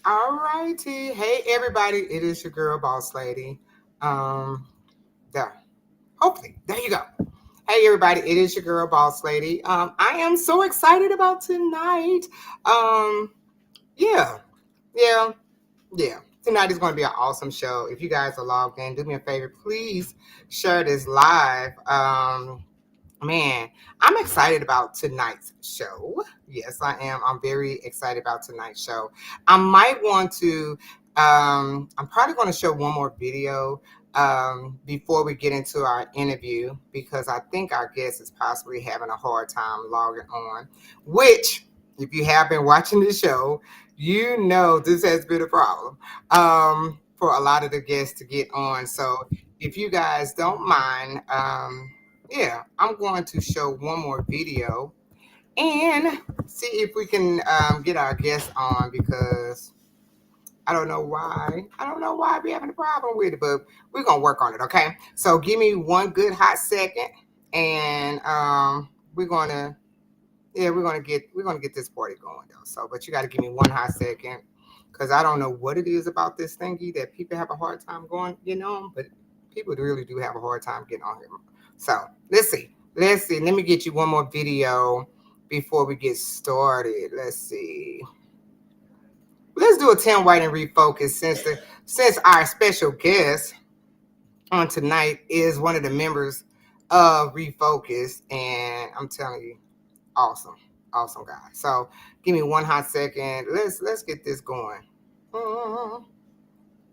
All righty. Hey, everybody. It is your girl, Boss Lady. There. Hopefully. There you go. Hey, everybody. It is your girl, Boss Lady. I am so excited about tonight. Yeah. Tonight is going to be an awesome show. If you guys are logged in, do me a favor. Please share this live. Man, I'm excited about tonight's show. Yes, I am. I'm very excited about tonight's show. I might want to, I'm probably going to show one more video before we get into our interview, because I think our guest is possibly having a hard time logging on, which, if you have been watching the show, you know this has been a problem for a lot of the guests to get on. So if you guys don't mind, I'm going to show one more video and see if we can get our guest on, because I don't know why we're having a problem with it, but we're going to work on it, okay? So give me one good hot second, and we're going to get this party going though. So, but you got to give me one hot second, because I don't know what it is about this thingy that people have a hard time getting on, but people really do have a hard time getting on here. So let's see. Let me get you one more video before we get started. Let's see. Let's do a 10 white and refocus, since our special guest on tonight is one of the members of Refocus, and I'm telling you, awesome guy. So give me one hot second. Let's get this going.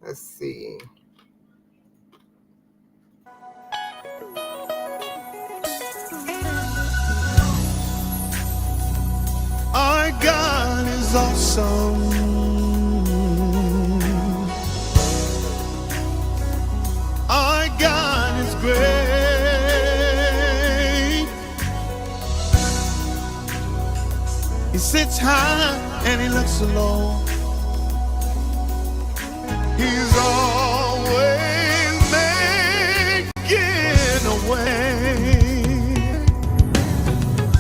Let's see. Our God is awesome. sits high and he looks low. He's always making a way.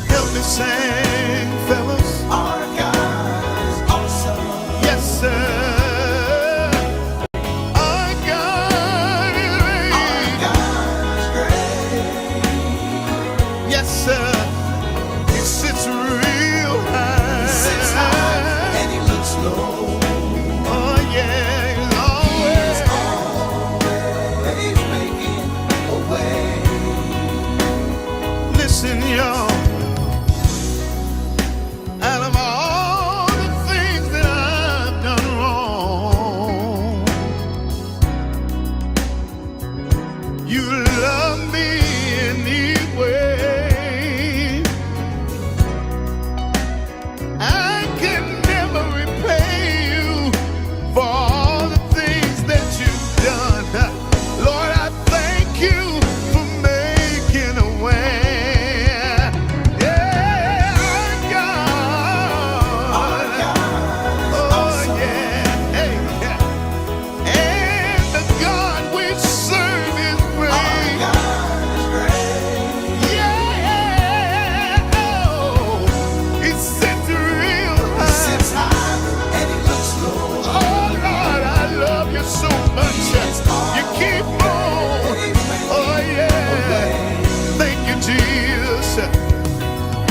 Help me sing, fellas. Our God is awesome. Yes, sir. Our God is great. Our God is great. Yes, sir. He sits real high. He sits high and he looks low. Oh, yeah. Listen, y'all, out of all the things that I've done wrong, you love me anyway. I can never repay you for all the things that you've done. Lord, I thank you for making a way.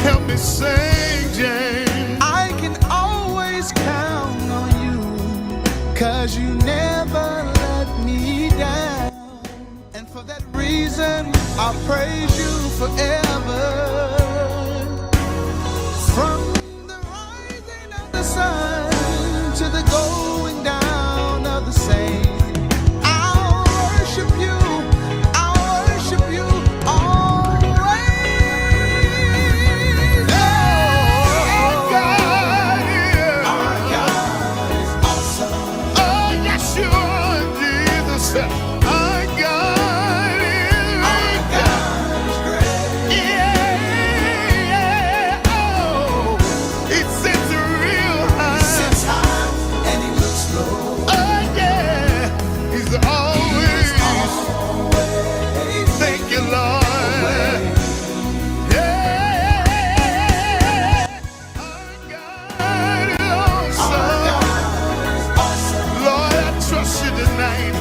Help me sing, James. I can always count on you, 'cause you never let me down. And for that reason, I'll praise you forever. From the rising of the sun to the going down of the same, I'll worship you. I'll worship you always. Our God is awesome. Oh, yes, you are, Jesus. Our God is great. Yeah. Oh, he sits real high. He sits high and he looks low. Oh, yeah. He's always. Thank you, Lord. Yeah. Our God is awesome. Lord, I trust you tonight.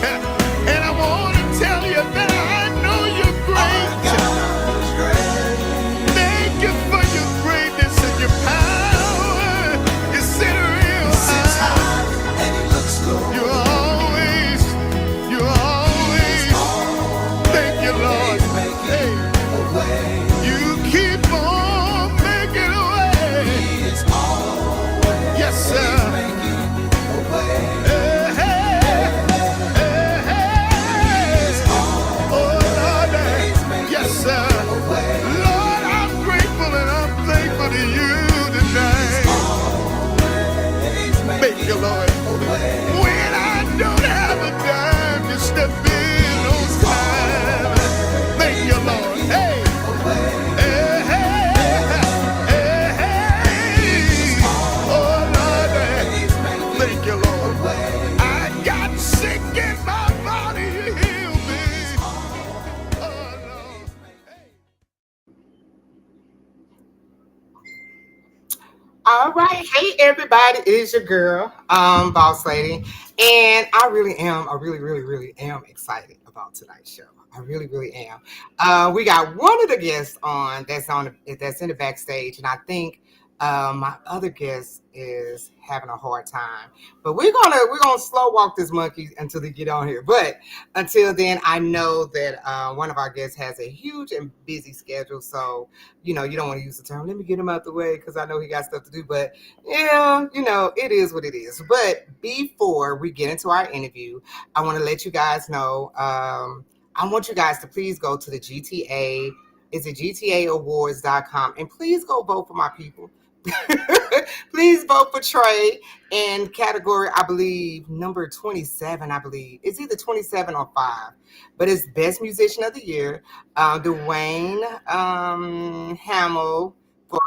And I want to tell you that I know you're great. Thank you for your greatness and your power. You sit real high and he looks low. You're always. Thank you, Lord. Hey, you keep on making a way. Yes, sir. Oh, Lord. Yes, sir. Lord, I'm grateful and I'm thankful to you tonight. Thank you, Lord. When I don't have a dime to step in on time. Thank you, Lord. Hey. Oh, Lord. Thank you, Lord. I got sick in my body. You healed me. Oh, Lord. All right. Hey everybody, it is your girl, Boss Lady. And I really am excited about tonight's show. I really am. We got one of the guests that's in the backstage, and I think my other guest is having a hard time. But we're gonna slow walk this monkey until they get on here. But until then, I know that one of our guests has a huge and busy schedule, so you don't want to use the term, let me get him out the way because I know he got stuff to do. But yeah, it is what it is. But before we get into our interview, I want to let you guys know, I want you guys to please go to the GTA, is it GTAawards.com, and please go vote for my people. Please vote for Trey in category, I believe, number 27, I believe. It's either 27 or 5, but it's Best Musician of the Year. Dwayne Hamill for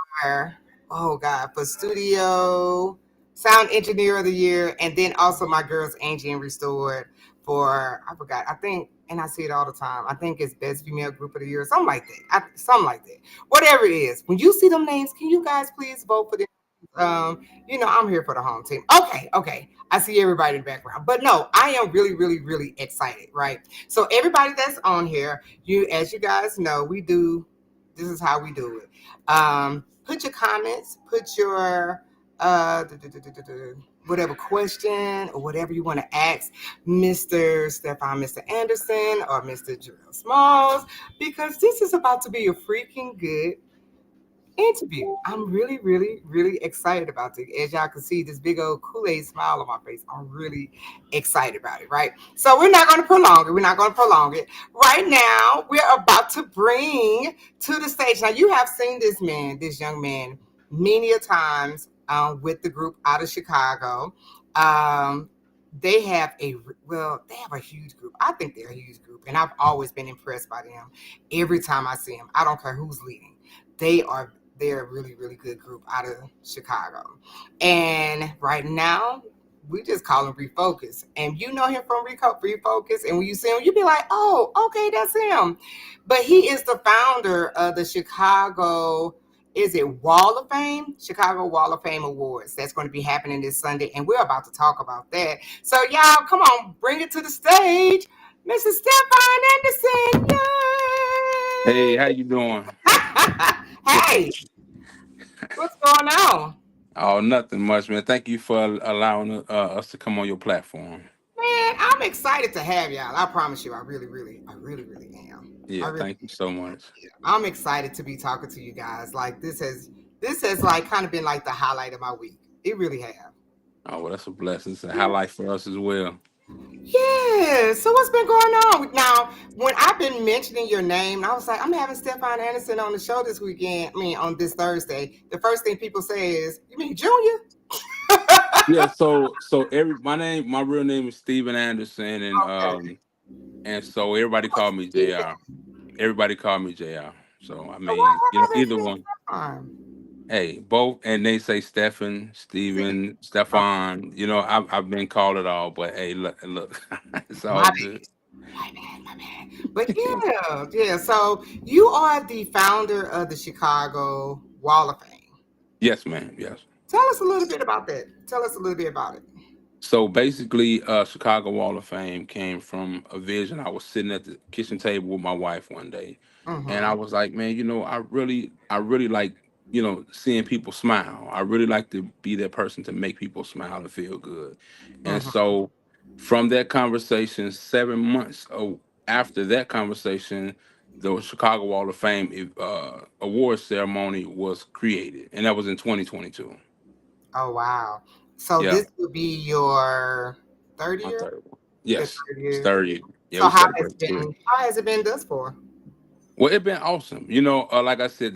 oh God, for studio sound engineer of the year, and then also my girls Angie and Restored for I forgot. I think, and I see it all the time. I think it's best female group of the year, something like that. Something like that. Whatever it is, when you see them names, can you guys please vote for them? I'm here for the home team. Okay, okay. I see everybody in the background. But no, I am really, really, really excited, right? So everybody that's on here, as you guys know, this is how we do it. Put your comments, put your whatever question or whatever you want to ask Mr. Stefan, Mr. Anderson, or Mr. Jarell Smalls, because this is about to be a freaking good interview. I'm really, really, really excited about it. As y'all can see, this big old Kool-Aid smile on my face. I'm really excited about it, right? So we're not going to prolong it. We're not going to prolong it. Right now, we're about to bring to the stage. Now, you have seen this young man, many a times with the group out of Chicago. Um, they have a huge group. I think they're a huge group, and I've always been impressed by them. Every time I see them, I don't care who's leading. They're a really, really good group out of Chicago. And right now, we just call him Refocus. And you know him from Refocus. And when you see him, you be like, oh, okay, that's him. But he is the founder of the Chicago, is it Wall of Fame? Chicago Wall of Fame Awards. That's going to be happening this Sunday. And we're about to talk about that. So, y'all, come on, bring it to the stage. Mrs. Stefan Anderson. Hey, how Yay! you doing? Hey, what's going on? Oh, nothing much, man. Thank you for allowing us to come on your platform. Man, I'm excited to have y'all. I promise you, I really am. I Yeah, really, thank you so much. I'm excited to be talking to you guys. Like this has like kind of been like the highlight of my week. It really have. Oh, well, that's a blessing. It's a Yeah. highlight for us as well. Yeah. So what's been going on now? When I've been mentioning your name, I was like, I'm having Stefan Anderson on the show this weekend. I mean, on this Thursday. The first thing people say is, "You mean Junior?" Yeah, so my real name is Steven Anderson, Okay. and so everybody Oh, called me Steven. JR. Everybody called me JR. So I So why mean, have I been either saying one. Stefan? Hey, both, and they say Stephen, See, Steven, okay, Stefan. I've been called it all, but hey, look, it's my all good. bad, my bad. But yeah, yeah. So you are the founder of the Chicago Wall of Fame. Yes, ma'am. Yes. Tell us a little bit about that. Tell us a little bit about it. So basically, Chicago Wall of Fame came from a vision. I was sitting at the kitchen table with my wife one day, and I Mm-hmm. was like, man, I really like, seeing people smile. I really like to be that person to make people smile and feel good. And Mm-hmm. so, from that conversation, 7 months after that conversation, the Chicago Wall of Fame award ceremony was created, and that was in 2022. Oh wow. So Yeah, this would be your third my year. third one. Your Yes, third it's year. 30. Yeah, So we celebrate three. how has it been thus far? Well, it's been awesome. Like I said,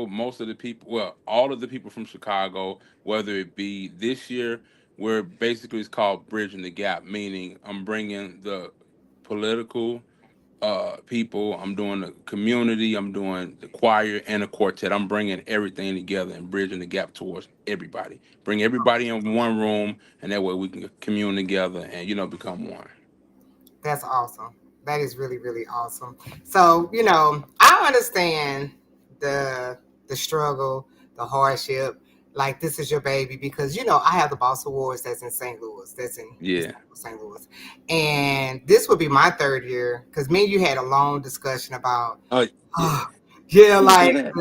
most of the people, well, all of the people from Chicago, whether it be this year, where basically it's called Bridging the Gap, meaning I'm bringing the political people, I'm doing the community, I'm doing the choir and the quartet. I'm bringing everything together and bridging the gap towards everybody. Bring everybody in one room, and that way we can commune together and become one. That's awesome. That is really, really awesome. So, I understand the the struggle, the hardship. Like this is your baby because I have the Boss Awards that's in St. Louis. That's in Yeah. St. Louis. And this would be my third year because me and you had a long discussion about Yeah. yeah, We can do like that.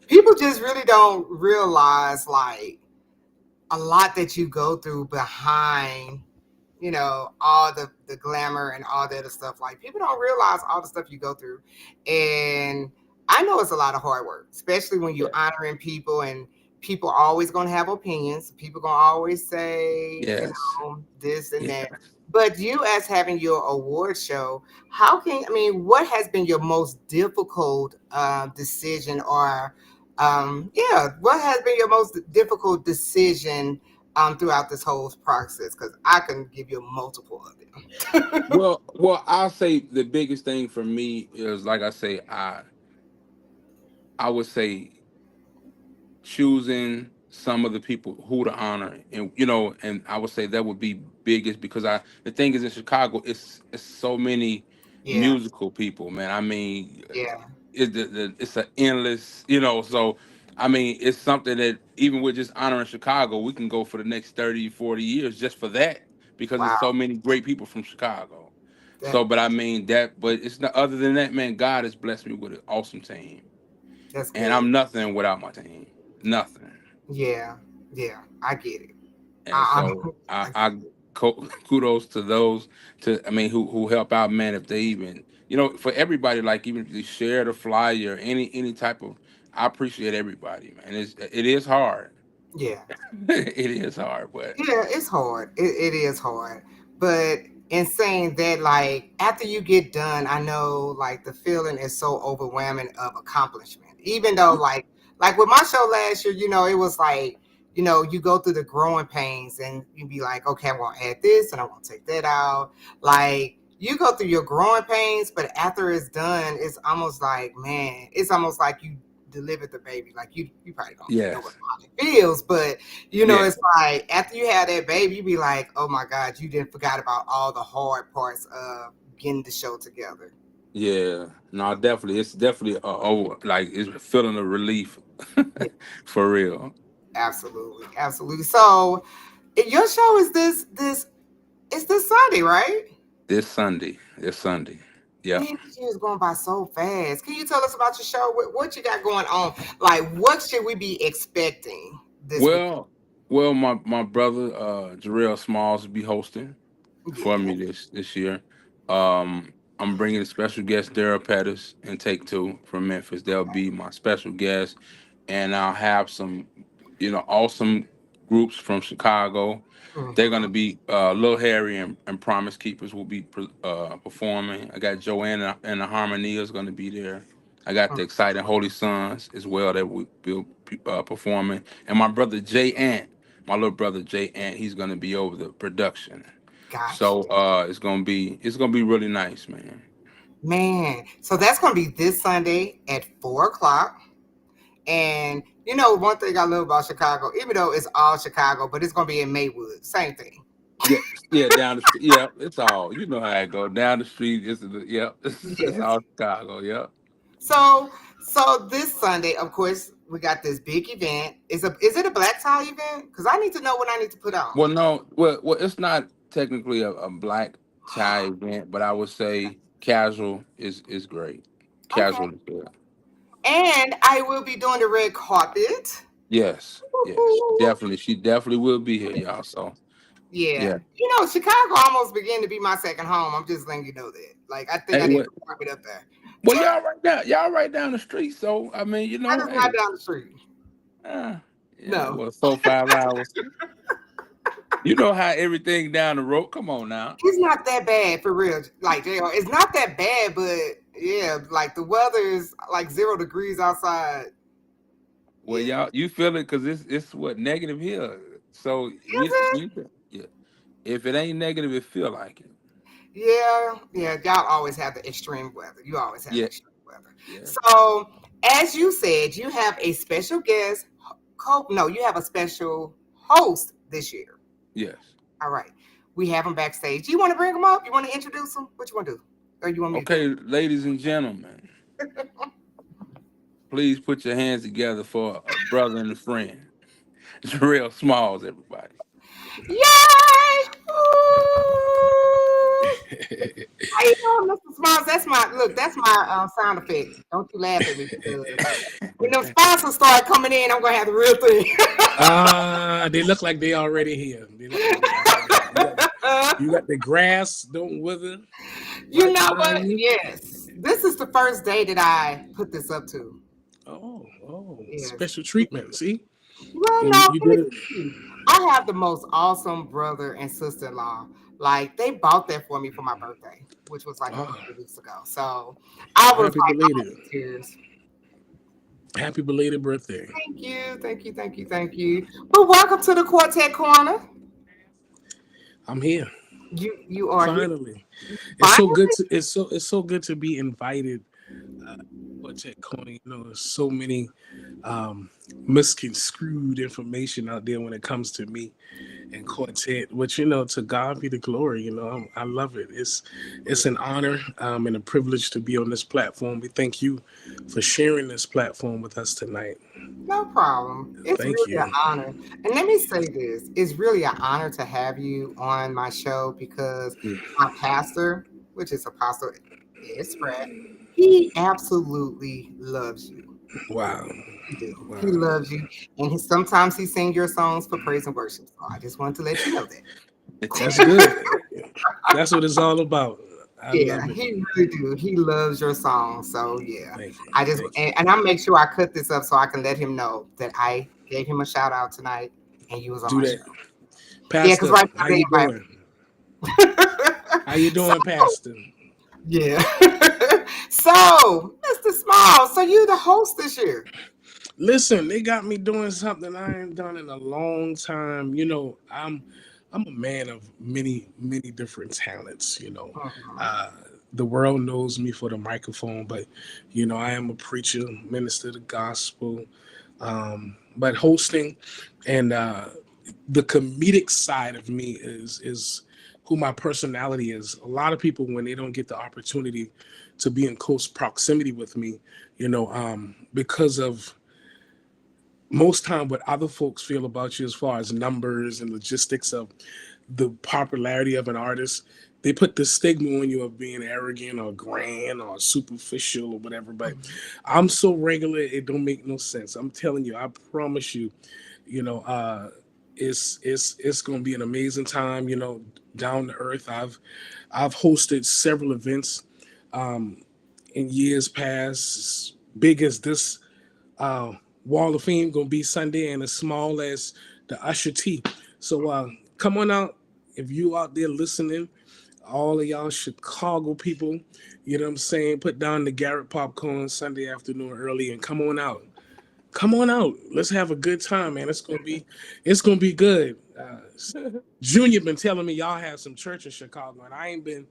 people just really don't realize like a lot that you go through behind all the glamour and all the other stuff. Like people don't realize all the stuff you go through. And I know it's a lot of hard work, especially when you're Yeah. honoring people and people are always gonna have opinions. People gonna always say, Yes. this and that. Yes. But you as having your award show, what has been your most difficult decision or what has been your most difficult decision throughout this whole process because I can give you multiple of them. Well, I'll say the biggest thing for me is, like I say, I would say choosing. some of the people who to honor, and and I would say that would be biggest because the thing is in Chicago, it's so many Yeah, musical people, man. I mean, yeah. it's an endless, so I mean, it's something that even with just honoring Chicago, we can go for the next 30, 40 years just for that because there's so Wow. many great people from Chicago. That So, but I mean but it's not other than that, man. God has blessed me with an awesome team, that's and good. I'm nothing without my team. Nothing. Yeah, yeah. I get it. And I, so I get I it. kudos to those I mean who help out, man. If they even for everybody, like even if they share the flyer, any type of, I appreciate everybody, man. It is hard. Yeah. It is hard, but Yeah, it's hard. It is hard. But in saying that, like, after you get done, I know, like, the feeling is so overwhelming of accomplishment. Even though, like with my show last year, it was like, you go through the growing pains and you be like, okay, I'm going to add this and I'm going to take that out. Like, you go through your growing pains, but after it's done, it's almost like, man, it's almost like you delivered the baby. Like, you probably don't know what yes, it feels, but yeah, it's like after you have that baby, you be like, oh my God, you didn't forgot about all the hard parts of getting the show together. yeah. No, definitely, it's definitely like it's a feeling of relief, Yeah, for real. absolutely, absolutely. So your show is this it's this Sunday, right? This Sunday, yep. Man, this year is going by so fast. Can you tell us about your show? What you got going on? Like, what should we be expecting this week? Well, my brother Jarell Smalls will be hosting for Yeah. me this year. I'm bringing a special guest, Daryl Pettis, and Take Two from Memphis. They'll be my special guest, and I'll have some, awesome groups from Chicago. They're gonna Mm-hmm. be Lil Harry and Promise Keepers will be performing. I got Joanna and the Harmonia is gonna be there. I got the Exciting Holy Sons as well that will be performing, and my brother Jay Ant, my little brother Jay Ant, he's gonna be over the production. Gotcha. So it's gonna be really nice, man. Man, so that's gonna be this Sunday at 4 o'clock. And one thing I love about Chicago, even though it's all Chicago, but it's gonna be in Maywood. Same thing. Yeah, yeah, down the street. Yeah, it's all you know how it go down the street. Yeah, it's Yes. all Chicago. Yeah. So this Sunday, of course, we got this big event. Is it a black tie event? Because I need to know what I need to put on. Well, no, it's not technically a black tie event, but I would say casual is great. Okay. Casual is good. And I will be doing the red carpet. Yes, yes, definitely. She definitely will be here, y'all. So Yeah. yeah. Chicago almost began to be my second home. I'm just letting you know that. Like, I think Hey, I need what? to carpet up there. Well, y'all right down the street. So I mean, That is not hey, down the street. uh, yeah, No. well, 4 5 hours. You know how everything down the road. Come on now. It's not that bad for real. Like, JR, it's not that bad, but yeah, like the weather is like 0 degrees outside. Well, Yeah. y'all, you feel it because it's what negative here. So Is it? yeah. If it ain't negative, it feel like it. Yeah, yeah. Y'all always have the extreme weather. You always have the Yeah, extreme weather. yeah, So, as you said, you have a special guest. No, you have a special host this year. yes. All right. We have him backstage. You want to bring him up? You want to introduce him? What you want to do? Or you want me to do Okay, ladies and gentlemen, please put your hands together for a brother and a friend. Jarell Smalls, everybody. it? Yay! Ooh! How you doing, Mr. Smiles? That's my sound effect. Don't you laugh at me because when them sponsors start coming in, I'm gonna have the real thing. They look like they already here. They look like they already here. You got the grass don't wither You right know behind what? you. Yes. This is the first day that I put this up to. Special Yes. treatment. See, Well, and no, you let me did it. tell you. I have the most awesome brother and sister-in-law. Like, they bought that for me for my birthday, which was like a Oh, couple of weeks ago. So I was happy like, I'm belated, in tears. happy belated birthday. Thank you, thank you, thank you, thank you. Well, welcome to the Quartet Corner. I'm here You are here. finally. It's so good Finally. to it's so good to be invited. Quartet Corner. There's so many misconstrued information out there when it comes to me and Quartet. Which to God be the glory. I love it. It's an honor and a privilege to be on this platform. We thank you for sharing this platform with us tonight. No problem. It's Thank really an you. honor. And let me say this, it's really an honor to have you on my show because my pastor, which is Apostle Ed Spratt, he absolutely loves you. Wow. He do. He Wow. loves you. And sometimes he sings your songs for praise and worship. So I just wanted to let you know That's that. good. That's what it's all about. I Yeah, love it. he really do. He loves your song. So yeah, Thank you. I just Thank you. and I'll make sure I cut this up so I can let him know that I gave him a shout out tonight and you was on Do my that. show. Yeah, because Pastor, right now how they you invite doing? me. How you So doing, Pastor? yeah. So Mr. Small, so you the host this year. Listen, they got me doing something I ain't done in a long time. I'm a man of many different talents. Mhm. Uh, the world knows me for the microphone, but I am a preacher, minister of the gospel. But hosting and the comedic side of me is who my personality is. A lot of people, when they don't get the opportunity to be in close proximity with me, because of most time what other folks feel about you as far as numbers and logistics of the popularity of an artist, they put the stigma on you of being arrogant or grand or superficial or whatever. But I'm so regular, it don't make no sense. I'm telling you, I promise you, you know, uh, it's gonna be an amazing time. Down to earth. I've hosted several events um, in years past, big as this uh, Wall of Fame gonna be Sunday, and as small as the Usher T. So come on out if you out there listening. All of y'all Chicago people, you know what I'm saying? Put down the Garrett popcorn Sunday afternoon early and come on out. Come on out. Let's have a good time, man. It's gonna be good. Junior been telling me y'all have some church in Chicago, and I ain't been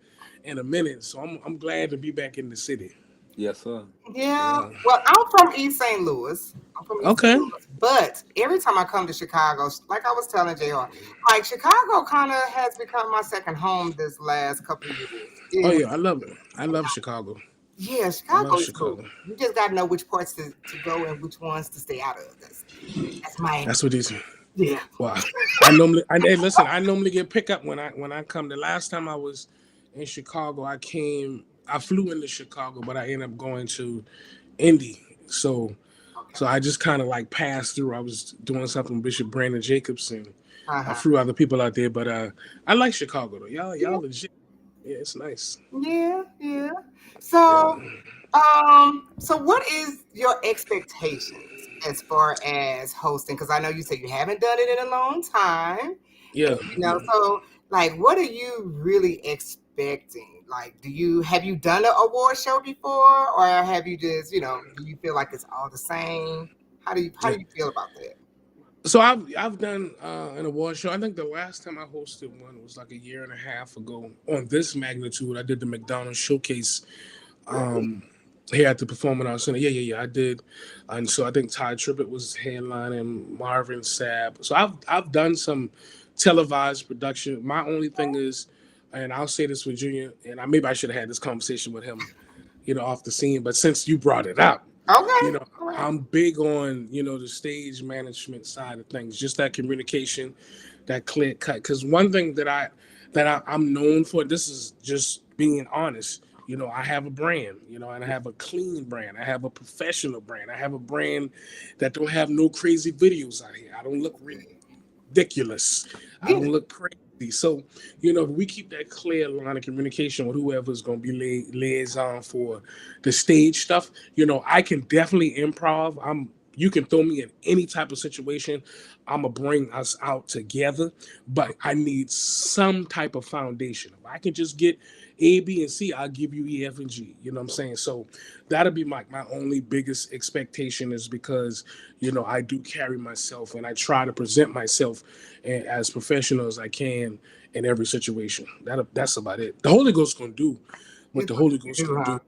in a minute, so I'm glad to be back in the city. Yes, sir. Yeah. Yeah. Well, I'm from East St. Louis. I'm from East St. Okay. Louis. But every time I come to Chicago, like I was telling JR, like Chicago kind of has become my second home this last couple of years. Oh It yeah, I has, love it. I love Chicago. yeah, I love Chicago is cool. Chicago. You just got to know which parts to go and which ones to stay out of. That's my, That's what these. yeah. Well, hey, listen. I normally get pick up when I come. The last time I was in Chicago, I flew into Chicago, but I ended up going to Indy. So Okay. I just kind of like passed through. I was doing something with Bishop Brandon Jacobson, a Uh-huh. few other people out there, but I like Chicago though. Yeah, Y'all legit. Yeah, it's nice. yeah, yeah. Yeah, So, so what is your expectations as far as hosting? Because I know you said you haven't done it in a long time, yeah, and yeah. so like, what are you really expecting? Like, have you done an award show before, or have you just, do you feel like it's all the same? How Yeah. do you feel about that? So I've done an award show. I think the last time I hosted one was like a year and a half ago on this magnitude. I did the McDonald's showcase Really? here at the Performing Arts Center. Yeah, I did. And so I think Ty Tribbett was headlining, Marvin Sapp. So I've done some televised production. My only thing is, and I'll say this with Junior, and maybe I should have had this conversation with him, off the scene. But since you brought it up, Okay. you know, All right. I'm big on, the stage management side of things, just that communication, that clear cut. Because one thing I'm known for, this is just being honest. I have a brand, and I have a clean brand. I have a professional brand. I have a brand that don't have no crazy videos out here. I don't look ridiculous. I Yeah. don't look crazy. So, we keep that clear line of communication with whoever's going to be liaison for the stage stuff. I can definitely improv. You can throw me in any type of situation. I'm gonna bring us out together, but I need some type of foundation. If I can just get A, B, and C, I'll give you E, F, and G. You know what I'm saying? So that'll be my only biggest expectation is because I do carry myself and I try to present myself as professional as I can in every situation. That's about it. The Holy Ghost gonna do what It's the what Holy you Ghost do, gonna huh? do.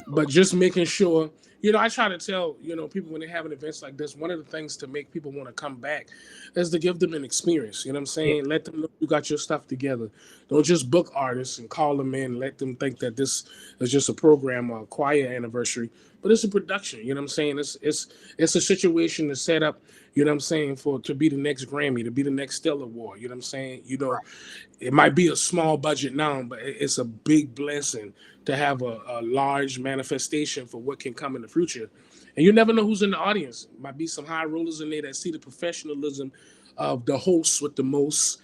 But just making sure I try to tell, people when they're having events like this, one of the things to make people want to come back is to give them an experience. You know what I'm Yeah. saying? Let them know you got your stuff together. Don't just book artists and call them in. Let them think that this is just a program or a choir anniversary, but it's a production. You know what I'm saying? It's a situation to set up. You know what I'm saying? To be the next Grammy, to be the next Stellar Award. You know what I'm saying? Right. It might be a small budget now, but it's a big blessing to have a large manifestation for what can come in the future. And you never know who's in the audience. Might be some high rollers in there that see the professionalism of the host with the most,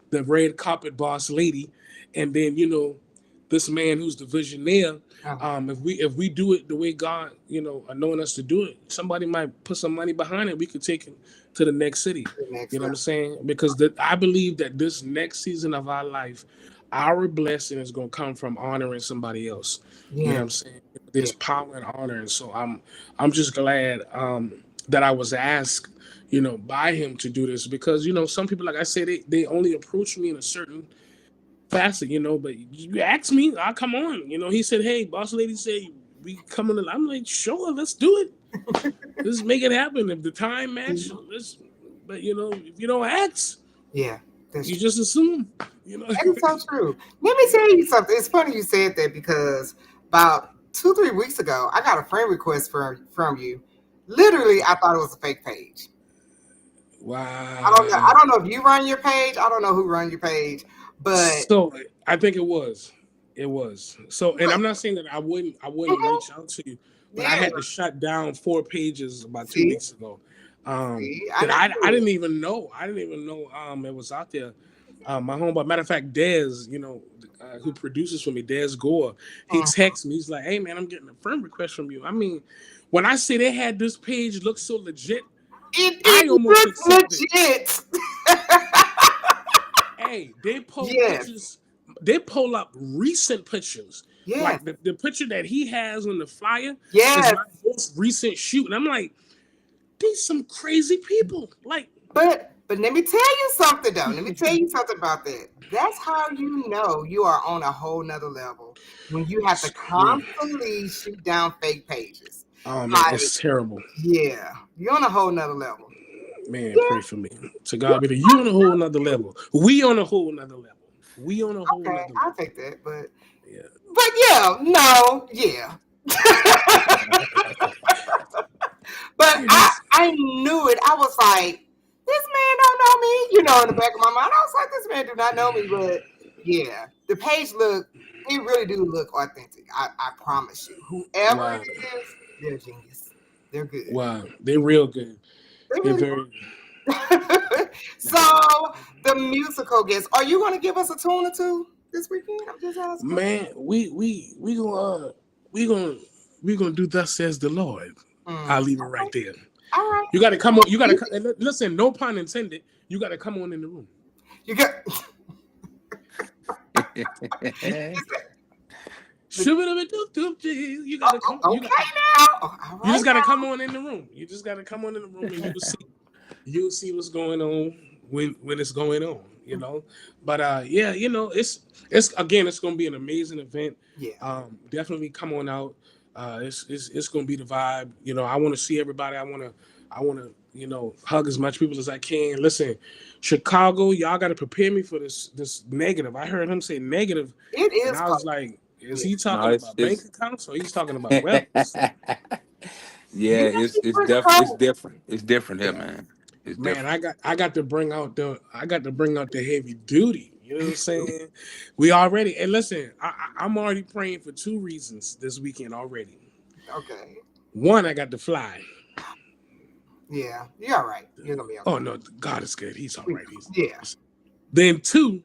the red carpet boss lady, and then this man who's the visionaire. Uh-huh. If we do it the way God anointed us to do it, somebody might put some money behind it. We could take it to the next city. The next You know what I'm level. saying? Because I believe that this next season of our life, our blessing is going to come from honoring somebody else. You know what Yeah. I'm saying? Yeah. There's power in honor, and so I'm just glad that I was asked, by him to do this because some people, like I said, they only approach me in a certain facet, but you ask me, I'll come on. He said, "Hey, boss lady said we come on." I'm like, "Sure, let's do it. Let's make it happen. If the time match, let's." But if you don't ask, Yeah. That's you true. just assume. That is so true. Let me tell you something. It's funny you said that because about 2-3 weeks ago, I got a friend request from you. Literally, I thought it was a fake page. I don't know. I Wow. don't know if you run your page. I don't know who run your page, but So I think it was. It was. So, and but I'm not saying that I wouldn't mhm, reach out to you, but I yeah. had to shut down 4 pages about two See, weeks ago. I That know I you didn't even know. I didn't even know it was out there. My homeboy, matter of fact, Dez, who produces for me, Dez Gore, he would. texts me. He's like, "Hey man, I'm getting a friend request from you." I mean, when I say they had this page look so legit, I It almost looks accepted. legit. Hey, they pull Yes, pictures. They pull up recent pictures. yes, Like the picture that he has on the flyer is yes. my most recent shoot, and I'm like, these some crazy people. Like, But let me tell you something though. Let me tell you something about that. That's how you know you are on a whole nother level when you have to man, constantly shoot down fake pages. oh man, Like, it's terrible. yeah, you're on a whole nother level. Man, Yeah, pray for me. To God be the you on a whole nother level. We on a whole nother level. We on a whole okay, nother I'll level. take that. Yeah. But yeah, no, yeah. But Yes. I knew it. I was like, this man don't know me. In the back of my mind, I was like, this man do not know me. But yeah, the page it really do look authentic. I promise you. Whoever Wow. it is, they're genius. They're good. Wow. They're real good. They They're really very are. So the musical guest, are you going to give us a tune or two this weekend? I'm just asking. man, we gonna do thus says the Lord. I'll leave it right Okay. there. All right. You gotta come on, you gotta You, listen, no pun intended. You gotta come on in the room. you got. You gotta come. You Okay got. now. All You right just gotta now. come on in the room. You just gotta come on in the room, and you'll see. You'll see what's going on when it's going on. But yeah, it's again, it's gonna be an amazing event. Yeah. Definitely come on out. It's gonna be the vibe. I want to see everybody. I want to hug as much people as I can. Listen, Chicago, y'all got to prepare me for this negative. I heard him say negative, It and is I was cold. like, is Yeah. he No, talking about bank accounts or he's talking about wealth? yeah, You it's actually it's pretty def it's cold. different. It's different here, Yeah. man. It's Man, different. I got to bring out the heavy duty. You know what I'm saying? We already and listen, I'm already praying for two reasons this weekend already. Okay. One, I got to fly. Yeah. You're all right. You're gonna be Oh okay. no, God is good. He's all We right. know. Yeah. Then two,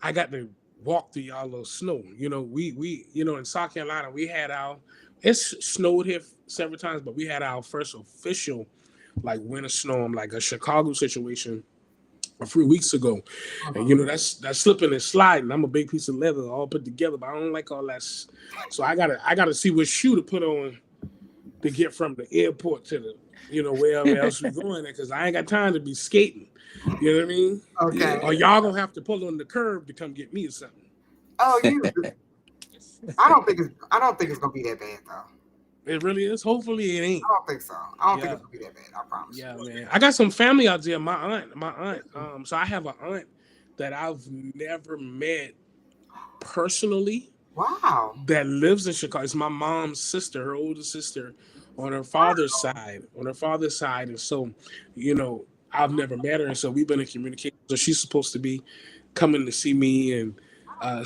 I got to walk through y'all little snow. We in South Carolina we had it's snowed here several times, but we had our first official like winter storm, like a Chicago situation a few weeks ago. And Uh-huh. that's slipping and sliding. I'm a big piece of leather all put together, but I don't like all that. So I gotta see what shoe to put on to get from the airport to the wherever else we're going there, because I ain't got time to be skating. You know what I mean? Okay. Or Yeah. y'all gonna have to pull on the curb to come get me or something. Oh, you. I don't think it's gonna be that bad though. It really is. Hopefully, it ain't. I don't think so. I don't think Yeah, it's gonna be that bad. I promise yeah, man. I got some family out there. My aunt. you. So I have an aunt that I've never met personally Wow. that lives in Chicago. It's my mom's sister, her older sister, on her father's side. On her father's side, and so, you know, I've never met her, and so we've been in communication. So she's supposed to be coming to see me and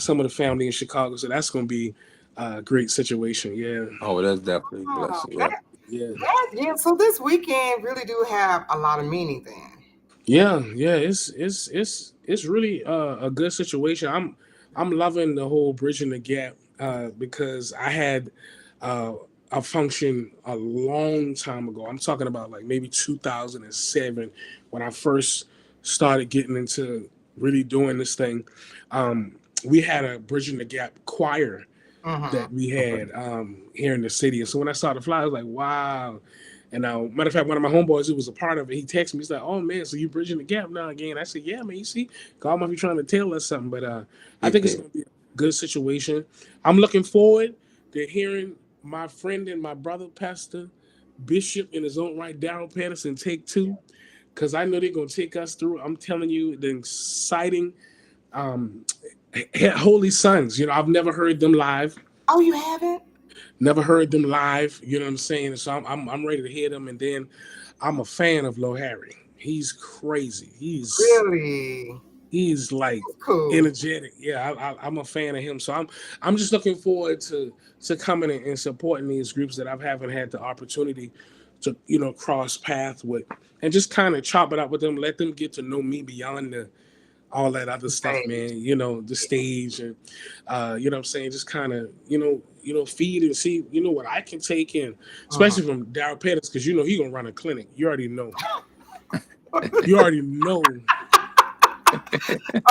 some of the family in Chicago. So that's going to be a great situation. Yeah, Oh, that's definitely a Wow. blessing. Yeah. yeah, Yeah. So this weekend really do have a lot of meaning then. yeah. It's really a good situation. I'm loving the whole bridging the gap because I had uh, a function a long time ago. I'm talking about like maybe 2007 when I first started getting into really doing this thing. We had a bridging the gap choir Mm-hmm. that we Okay. had here in the city. And so when I saw the flyer, I was like, wow. And matter of fact, one of my homeboys who was a part of it, he texted me. He's like, "Oh man, so you bridging the gap now again?" I said, "Yeah, man. You see, God might be trying to tell us something." But I Big think it's thing. going to be a good situation. I'm looking forward to hearing my friend and my brother, Pastor Bishop, in his own right, Darrell Patterson, take two, because I know they're going to take us through. I'm telling you, the exciting um, Holy Sons. You know, I've never heard them live. Oh, you haven't? Never heard them live. You know what I'm saying? So I'm ready to hear them. And then I'm a fan of Lo Harry. He's crazy. Really? He's like That's cool. energetic. Yeah, I'm a fan of him. So I'm just looking forward to coming in and supporting these groups that I haven't had the opportunity to cross paths with, and just kind of chop it up with them. Let them get to know me beyond the all that other stuff, Stage. man. The stage and you know what I'm saying, just kind of feed and see what I can take in, Mhm. especially from Darrell Pettis, because he gonna run a clinic. You already know. You already know.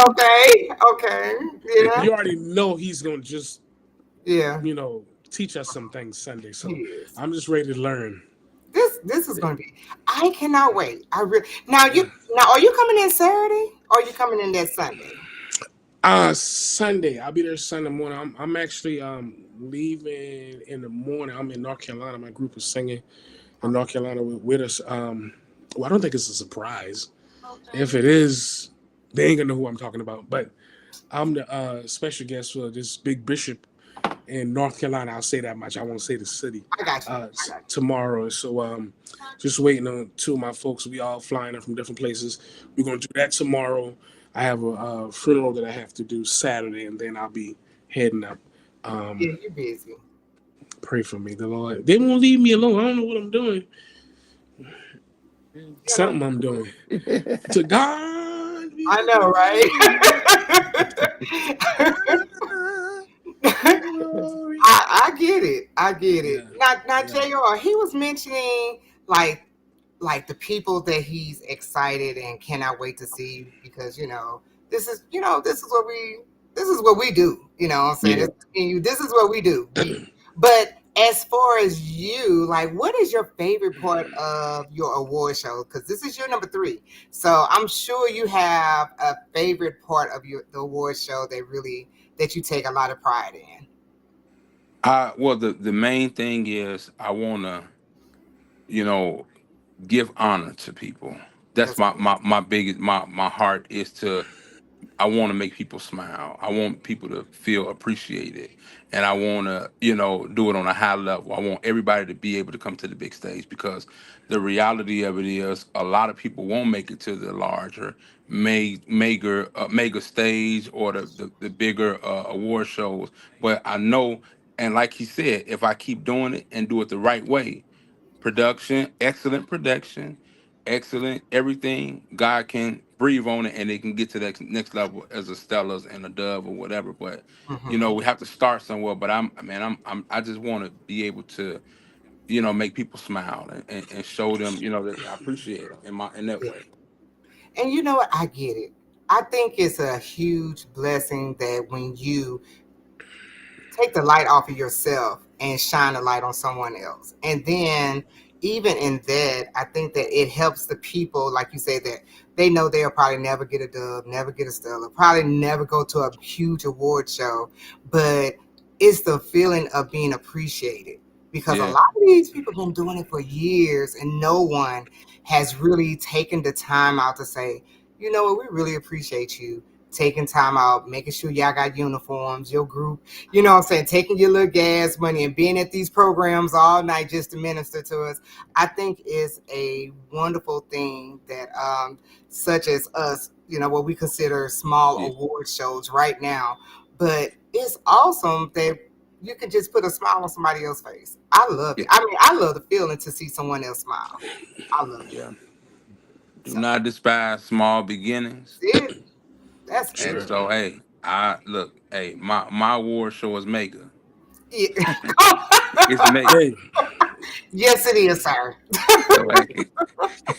Okay. Okay. Yeah. You already know he's gonna just Yeah. teach us some things Sunday. He So is. I'm just ready to learn. This is going to be. I cannot wait. I really now. Are you coming in Saturday or are you coming in that Sunday? Sunday. I'll be there Sunday morning. I'm actually leaving in the morning. I'm in North Carolina. My group is singing in North Carolina with us. Well, I don't think it's a surprise. If it is, they ain't gonna know who I'm talking about. But I'm the special guest for this big bishop in North Carolina. I'll say that much. I won't say the city. I got you. I got Tomorrow. So just waiting on two of my folks. We all flying in from different places. We're gonna do that tomorrow. I have a funeral that I have to do Saturday, and then I'll be heading up. you. Um, Yeah, you're busy. Pray for me, the Lord. They won't leave me alone. I don't know what I'm doing. You know, Something I'm doing. To God be I the know, glory. right? Glory. I get it. I get it. Yeah, Now, yeah, Jr. He was mentioning like the people that he's excited and cannot wait to see because this is what we do. You know what I'm saying? Yeah. This is what we do. But as far as you, like, what is your favorite part of your award show? Because this is your number 3, so I'm sure you have a favorite part of the award show that you take a lot of pride in. Well, the main thing is I wanna, you know, give honor to people. That's That's my biggest my heart is to I want to make people smile. I want people to feel appreciated. And I want to, do it on a high level. I want everybody to be able to come to the big stage because the reality of it is a lot of people won't make it to the larger, mega stage or the bigger award shows. But I know, and like he said, if I keep doing it and do it the right way, production, excellent everything. God can breathe on it, and they can get to that next level as a Stellas and a Dove or whatever. But mm-hmm. we have to start somewhere. But I just want to be able to make people smile and show them that I appreciate them in that Yeah. way. And you know what? I get it. I think it's a huge blessing that when you take the light off of yourself and shine a light on someone else. And then even in that, I think that it helps the people, like you said, that they know they'll probably never get a Dove, never get a Stella, probably never go to a huge award show, but it's the feeling of being appreciated. because a Yeah, lot of these people have been doing it for years and no one has really taken the time out to say, you know what, we really appreciate you taking time out, making sure y'all got uniforms, your group, you know what I'm saying, taking your little gas money and being at these programs all night just to minister to us. I think is a wonderful thing that such as us, you know, what we consider small yeah, award shows right now. But it's awesome that you can just put a smile on somebody else's face. I love yeah, it. I mean, I love the feeling to see someone else smile. I love it. yeah. Do So not despise small beginnings. that's it. That's And it. Sure. so, hey, I look, hey, my award show is mega. Yeah. It's mega. Hey, Yes, it is, sir. So, hey,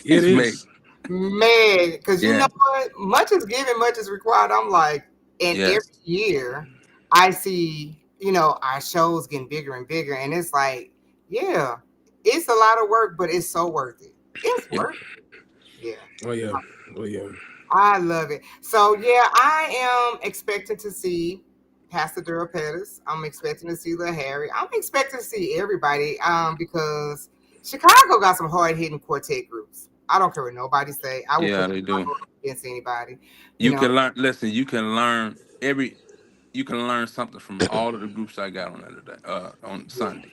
it it's mega. is. Man, because you Yeah, know what? Much is given, much is required. I'm like, and every yes, year I see, you know, our shows getting bigger and bigger. And it's like, yeah, it's a lot of work, but it's so worth it. It's yeah, worth it. Yeah. Oh yeah. Oh yeah. I love it. So yeah, I am expecting to see Pastor Durrell Pettis. I'm expecting to see Lil Harry. I'm expecting to see everybody because Chicago got some hard hitting quartet groups. I don't care what nobody say. I will yeah, put they do. Chicago up against anybody. You You know, can learn. Listen, you can learn something from all of the groups I got on that today, on yeah, Sunday.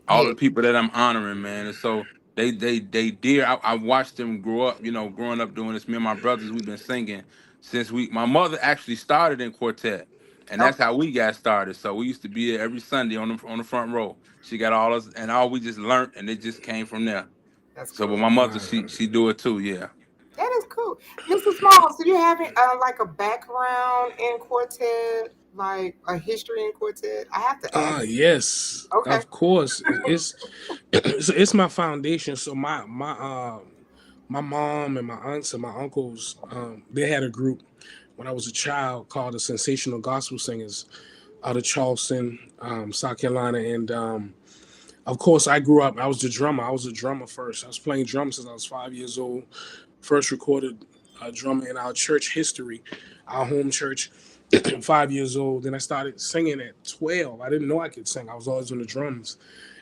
All yeah. of the people that I'm honoring, man. And so they dear. I watched them grow up. You know, growing up doing this. Me and my brothers, we've been singing since we. My mother actually started in quartet, and that's Okay, how we got started. So we used to be there every Sunday on the front row. She got all us, and all we just learned, and it just came from there. that's So, but cool. my mother, Right. she do it too. Yeah, That is cool, Mr. Smalls. Do you have like a background in quartet, like a history in quartet? I have to ask. Yes, Okay. of course. It's my foundation. So my mom and my aunts and my uncles, they had a group when I was a child called the Sensational Gospel Singers out of Charleston, South Carolina. And of course, I grew up. I was the drummer. I was a drummer first. I was playing drums since I was 5 years old. First recorded drummer in our church history, our home church. 5 years old. Then I started singing at 12. I didn't know I could sing. I was always on the drums.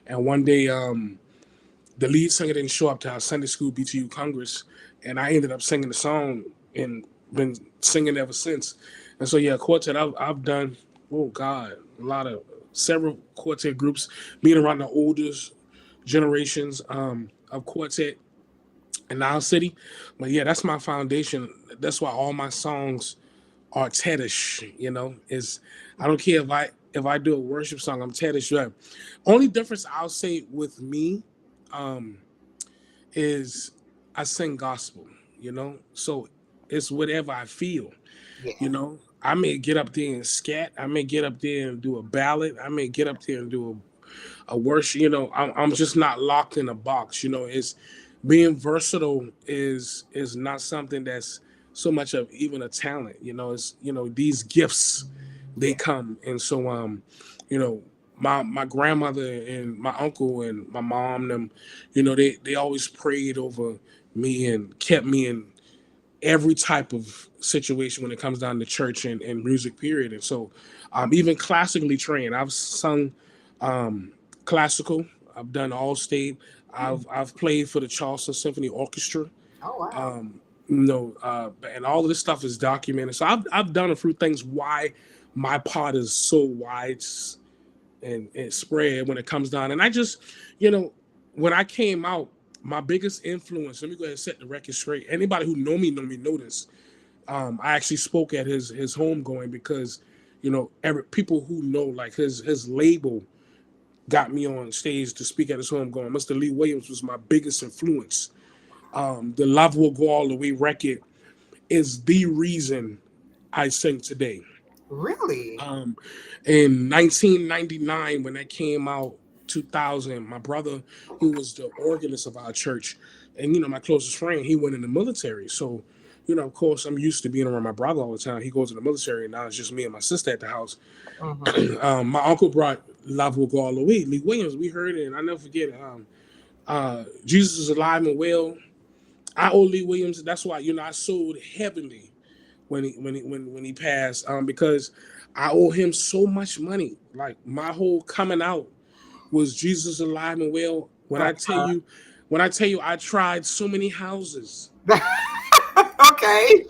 And one day, the lead singer didn't show up to our Sunday school BTU Congress, and I ended up singing the song and been singing ever since. And so, yeah, quartet. I've done. Oh God, a lot of several quartet groups, being around the oldest generations of quartet in our city. But yeah, that's my foundation. That's why all my songs are Teddish, is I don't care if I do a worship song, I'm Teddish. Yeah. Only difference I'll say with me um is I sing gospel, so it's whatever I feel, Yeah, I may get up there and scat, I may get up there and do a ballad, I may get up there and do a worship, I'm just not locked in a box, it's being versatile is not something that's so much of even a talent, it's these gifts, they yeah. come. And so you know my grandmother and my uncle and my mom, them, they always prayed over me and kept me in every type of situation when it comes down to church and music, period. And so even classically trained, I've sung classical, I've done all state, Mm. I've played for the Charleston Symphony Orchestra, Oh wow. and all of this stuff is documented. So I've done a few things why my part is so wide and spread when it comes down. And I just, when I came out, my biggest influence, let me go ahead and set the record straight. Anybody who know this. I actually spoke at his home going because, people who know, like his label got me on stage to speak at his home going. Mr. Lee Williams was my biggest influence. The Love Will Go All the Way record is the reason I sing today. Really? Um, in 1999, when that came out, 2000, my brother, who was the organist of our church, and my closest friend, he went in the military. So, of course, I'm used to being around my brother all the time. He goes in the military, and now it's just me and my sister at the house. Mm-hmm. My uncle brought Love Will Go All the Way. Lee Williams, we heard it, and I never forget it. Jesus is alive and well. I owe Lee Williams. That's why I sold heavenly when he passed, because I owe him so much money. Like my whole coming out was Jesus alive and well? When I tell you I tried so many houses. Okay.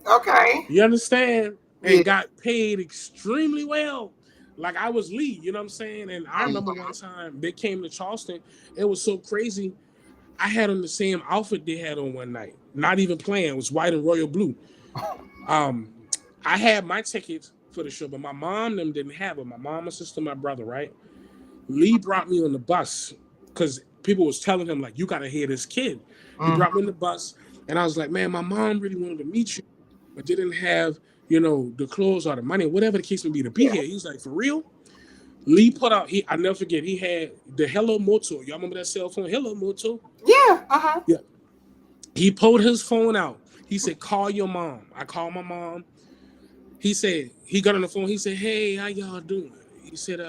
Okay. You understand? Yeah. And got paid extremely well. Like I was Lee, you know what I'm saying? And I remember Mhm. one time they came to Charleston. It was so crazy. I had on the same outfit they had on one night. Not even playing. It was white and royal blue. Um, I had my tickets for the show, but my mom them didn't have it. My mom, my sister, my brother, right? Lee brought me on the bus because people was telling him like, you gotta hear this kid. He Mhm. brought me on the bus, and I was like, man, my mom really wanted to meet you, but didn't have the clothes or the money, whatever the case may be, to be Yeah. here. He's like, for real? Lee put out. I never forget. He had the Hello Moto. Y'all remember that cell phone? Hello Moto. Yeah. Uh-huh. Yeah. He pulled his phone out. He said, call your mom. I called my mom. He said, he got on the phone. He said, hey, how y'all doing? He said,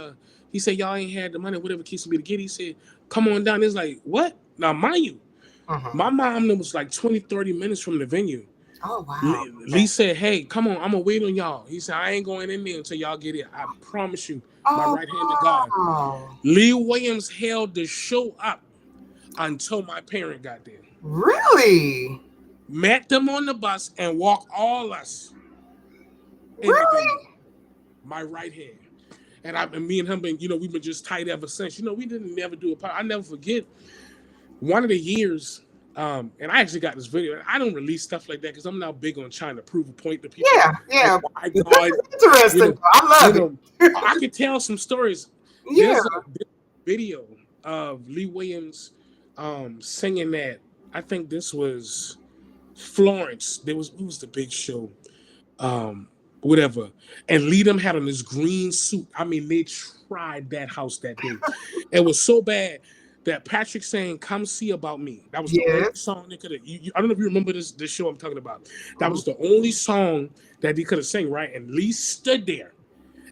y'all ain't had the money, whatever keeps me to get. He said, come on down. It's like, what? Now, mind you, Mhm. my mom was like 20, 30 minutes from the venue. Oh wow. Lee Okay. said, hey, come on, I'm going to wait on y'all. He said, I ain't going in there until y'all get it. I promise you, my Oh right hand to God. wow. Lee Williams held the show up until my parent got there. Really? Met them on the bus and walked all us in the Really? venue. My right hand. And me and him been, we've been just tight ever since. We didn't never do a part. I never forget one of the years, and I actually got this video. I don't release stuff like that because I'm not big on trying to prove a point to people Yeah. and Yeah. why This God, is you interesting. know, I you love it. know, I could tell some stories. Yeah. There's a video of Lee Williams singing that. I think this was Florence. It was the big show. Whatever. And Leadham had on this green suit. I mean, they tried that house that day. It was so bad that Patrick saying, "Come see about me." That was the only Yes. song they could have. I don't know if you remember this show I'm talking about. That was the only song that he could have sang, right? And Lee stood there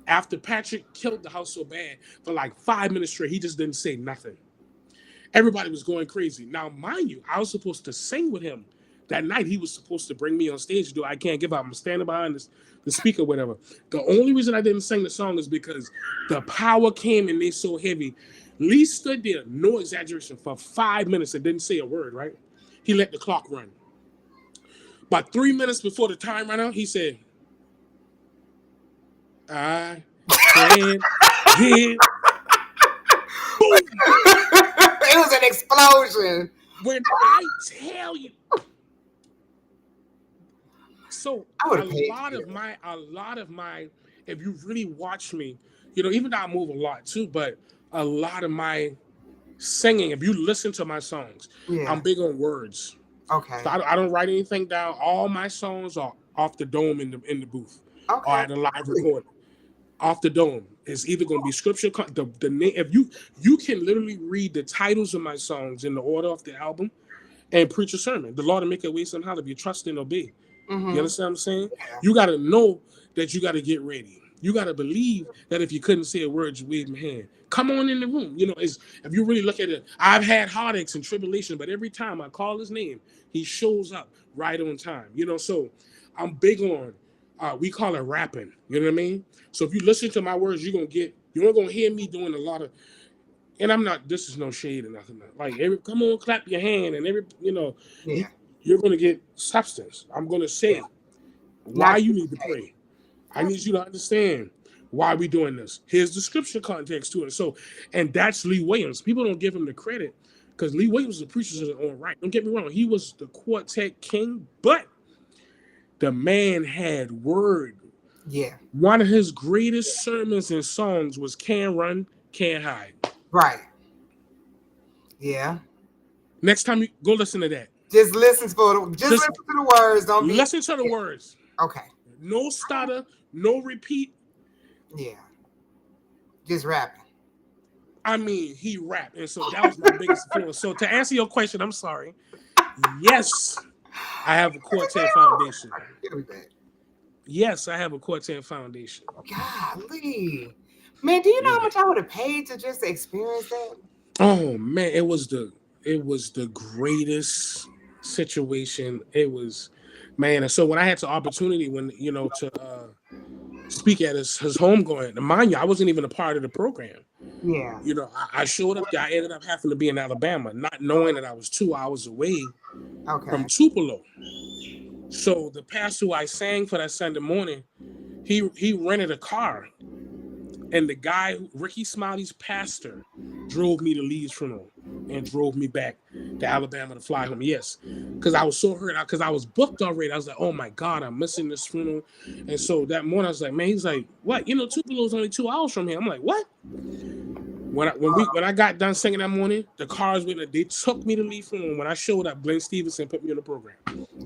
after Patrick killed the house so bad for like 5 minutes straight. He just didn't say nothing. Everybody was going crazy. Now, mind you, I was supposed to sing with him. That night, he was supposed to bring me on stage to do I Can't Give Up. I'm standing behind the speaker, whatever. The only reason I didn't sing the song is because the power came and they so heavy. Lee stood there, no exaggeration, for 5 minutes and didn't say a word, right? He let the clock run. About 3 minutes before the time ran out, he said, I can't get boom. It was an explosion. When I tell you, so I would have paid to hear a lot of my, if you really watch me, even though I move a lot too, but a lot of my singing, if you listen to my songs, it. Yeah. I'm big on words. So Okay. I don't write anything down. All my songs are off the dome in the booth or Okay. at a live Really? recording. Off the dome. It's either going to be scripture. The name. If you can literally read the titles of my songs in the order of the album and preach a sermon. The Lord will make a way somehow if you trust and obey. You Mm-hmm. understand what I'm saying? Yeah. You got to know that you got to get ready. You got to believe that if you couldn't say a word, you wave my hand. Come on in the room. If you really look at it, I've had heartaches and tribulation, but every time I call his name, he shows up right on time. So I'm big on, we call it rapping. You know what I mean? So if you listen to my words, you're gonna hear me doing a lot of, and I'm not. This is no shade or nothing. Like come on, clap your hand, and you Yeah. you're gonna get substance. I'm gonna Yeah. say why Not you just need to okay. pray. I need you to understand why we doing this. Here's the scripture context to it. So, and that's Lee Williams. People don't give him the credit because Lee Williams was a preacher in his own right. Don't get me wrong. He was the quartet king, but the man had word. Yeah. One of his greatest sermons and songs was "Can't Run, Can't Hide." Right. Yeah. Next time you go listen to that, Just just listen to the words. Don't be. listen to the Yeah. words. Okay. No stutter, no repeat. Yeah. Just rapping. I mean, he rapped, and so that was my biggest influence. So to answer your question, I'm sorry. Yes, I have a quartet foundation. He'll be back. Yes, I have a quartet foundation. Golly. Man, do you know how Yeah. much I would have paid to just experience that? Oh man, it was the greatest situation. It was, man. And so when I had the opportunity, when to speak at his homegoing. And mind you, I wasn't even a part of the program. Yeah. You know, I showed up there. I ended up having to be in Alabama, not knowing that I was 2 hours away from Okay. Tupelo. So the pastor who I sang for that Sunday morning, he rented a car, and the guy, Ricky Smiley's pastor, drove me to Lee's funeral and drove me back to Alabama to fly home. Yes, because I was so hurt, because I was booked already. I was like, oh my God, I'm missing this funeral. And so that morning I was like, man, he's like, what? You know, Tupelo's only 2 hours from here. I'm like, what? When I got done singing that morning, the cars went. They took me to Lee funeral. When I showed up, Glenn Stevenson put me on the program.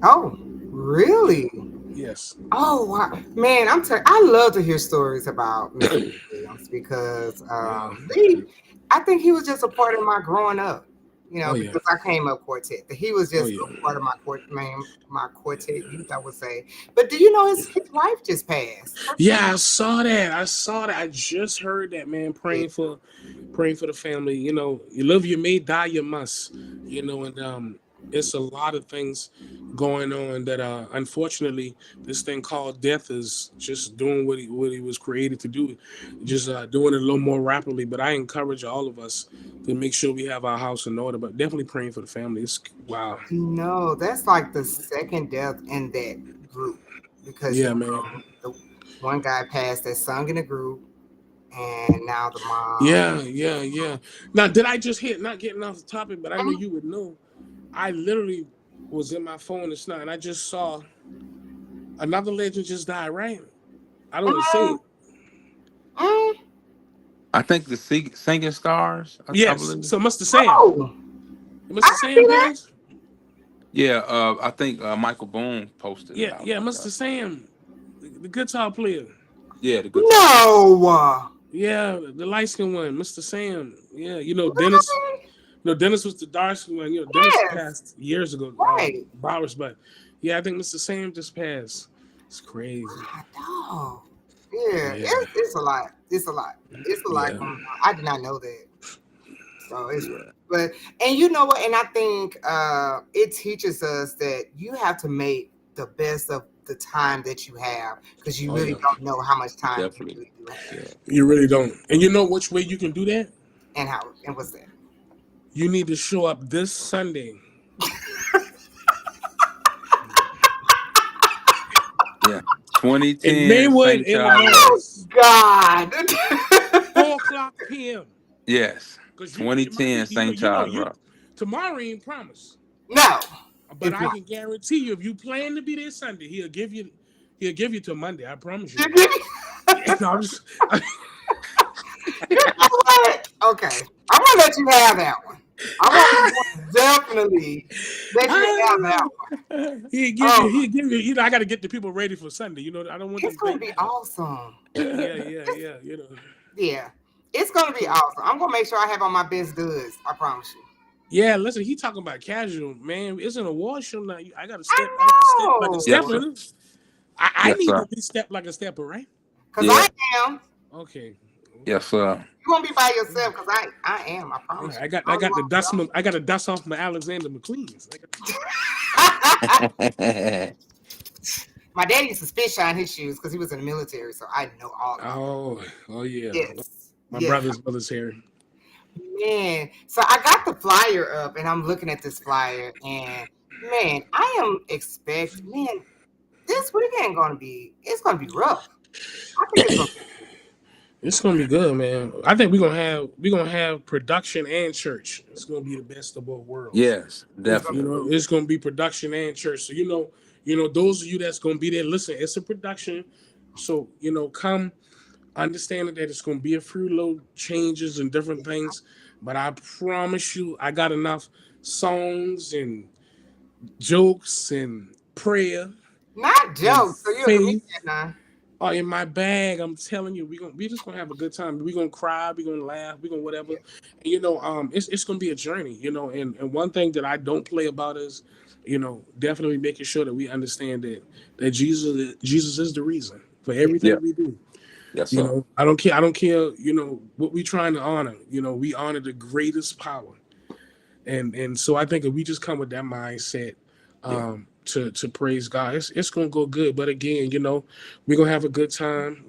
Oh, really? Yes. Oh wow, man! I love to hear stories about Mr. Williams because I think he was just a part of my growing up. You know, because I came up quartet. He was just a part of my quartet youth, I would say. But do you know his wife just passed? Yeah, I saw that. I just heard that, man. Praying for the family. You know, you live, you may, die, you must. You know, and it's a lot of things going on that unfortunately this thing called death is just doing what he was created to do, just doing it a little more rapidly. But I encourage all of us to make sure we have our house in order, but definitely praying for the family. It's wow. No, that's like the second death in that group because man. The one guy passed that sung in the group, and now the mom. Yeah. Now, did I just hit, not getting off the topic, but I knew you would know. I literally was in my phone this night, and I just saw another legend just die, right? I don't want to say it. I think the Singing Stars. I believe. So Mr. Sam. Oh, Mr. Sam passed? Yeah, I think Michael Boone posted it out. Yeah, Mr. Sam, the guitar player. Yeah, the guitar. No. Yeah, the light skinned one, Mr. Sam. Yeah, you know, Dennis. No, Dennis was the dark skinned one. You know, Dennis passed years ago. Right. Bowers, but yeah, I think Mr. Sam just passed. It's crazy. Oh, yeah. It's a lot. It's a lot. I did not know that. So it's but and you know what? And I think it teaches us that you have to make the best of the time that you have because you really don't know how much time you really do have. Yeah. You really don't. And you know which way you can do that? And how? And what's that? You need to show up this Sunday. Yeah. 2010 in Maywood, Illinois. God. 4:00 p.m. Yes. 2010 St. Charles Rock. Tomorrow ain't promised. No. But I can guarantee you, if you plan to be there Sunday, he'll give you till Monday. I promise you. Okay. I'm gonna let you have that one. I'm gonna definitely let you have that one. He'll give you. You know, I got to get the people ready for Sunday. You know, I don't want. It's gonna be awesome. Yeah. You know. Yeah, it's gonna be awesome. I'm gonna make sure I have on my best goods. I promise you. Yeah, listen, he talking about casual, man. It's an award show now. I got to step like a stepper. I need to be step like a stepper, right? Because I am. Okay. Yes, sir. You won't be by yourself because I am. I promise. I got to dust. I got to dust off my Alexander McQueen's. My dad used to spit shine his shoes because he was in the military, so I know all of it. Oh yeah. Yes. My brother's hair. Man, so I got the flyer up, and I'm looking at this flyer, and man, I am expecting, this weekend it's gonna be rough. I think it's gonna be good, man. I think we're gonna have production and church. It's gonna be the best of both worlds. Yes, definitely. You know, it's gonna be production and church. So you know, those of you that's gonna be there, listen, it's a production. So come understanding that it's gonna be a few little changes and different things. But I promise you, I got enough songs and jokes and prayer. Not jokes. So you're now. Oh, in my bag, I'm telling you, we just gonna have a good time. We're gonna cry, we're gonna laugh, we're gonna whatever. And, it's gonna be a journey, and one thing that I don't play about is, definitely making sure that we understand that Jesus is the reason for everything we do. Yes, sir. I don't care, what we trying to honor. We honor the greatest power. And so I think if we just come with that mindset, to praise God. It's gonna go good. But again, we're gonna have a good time.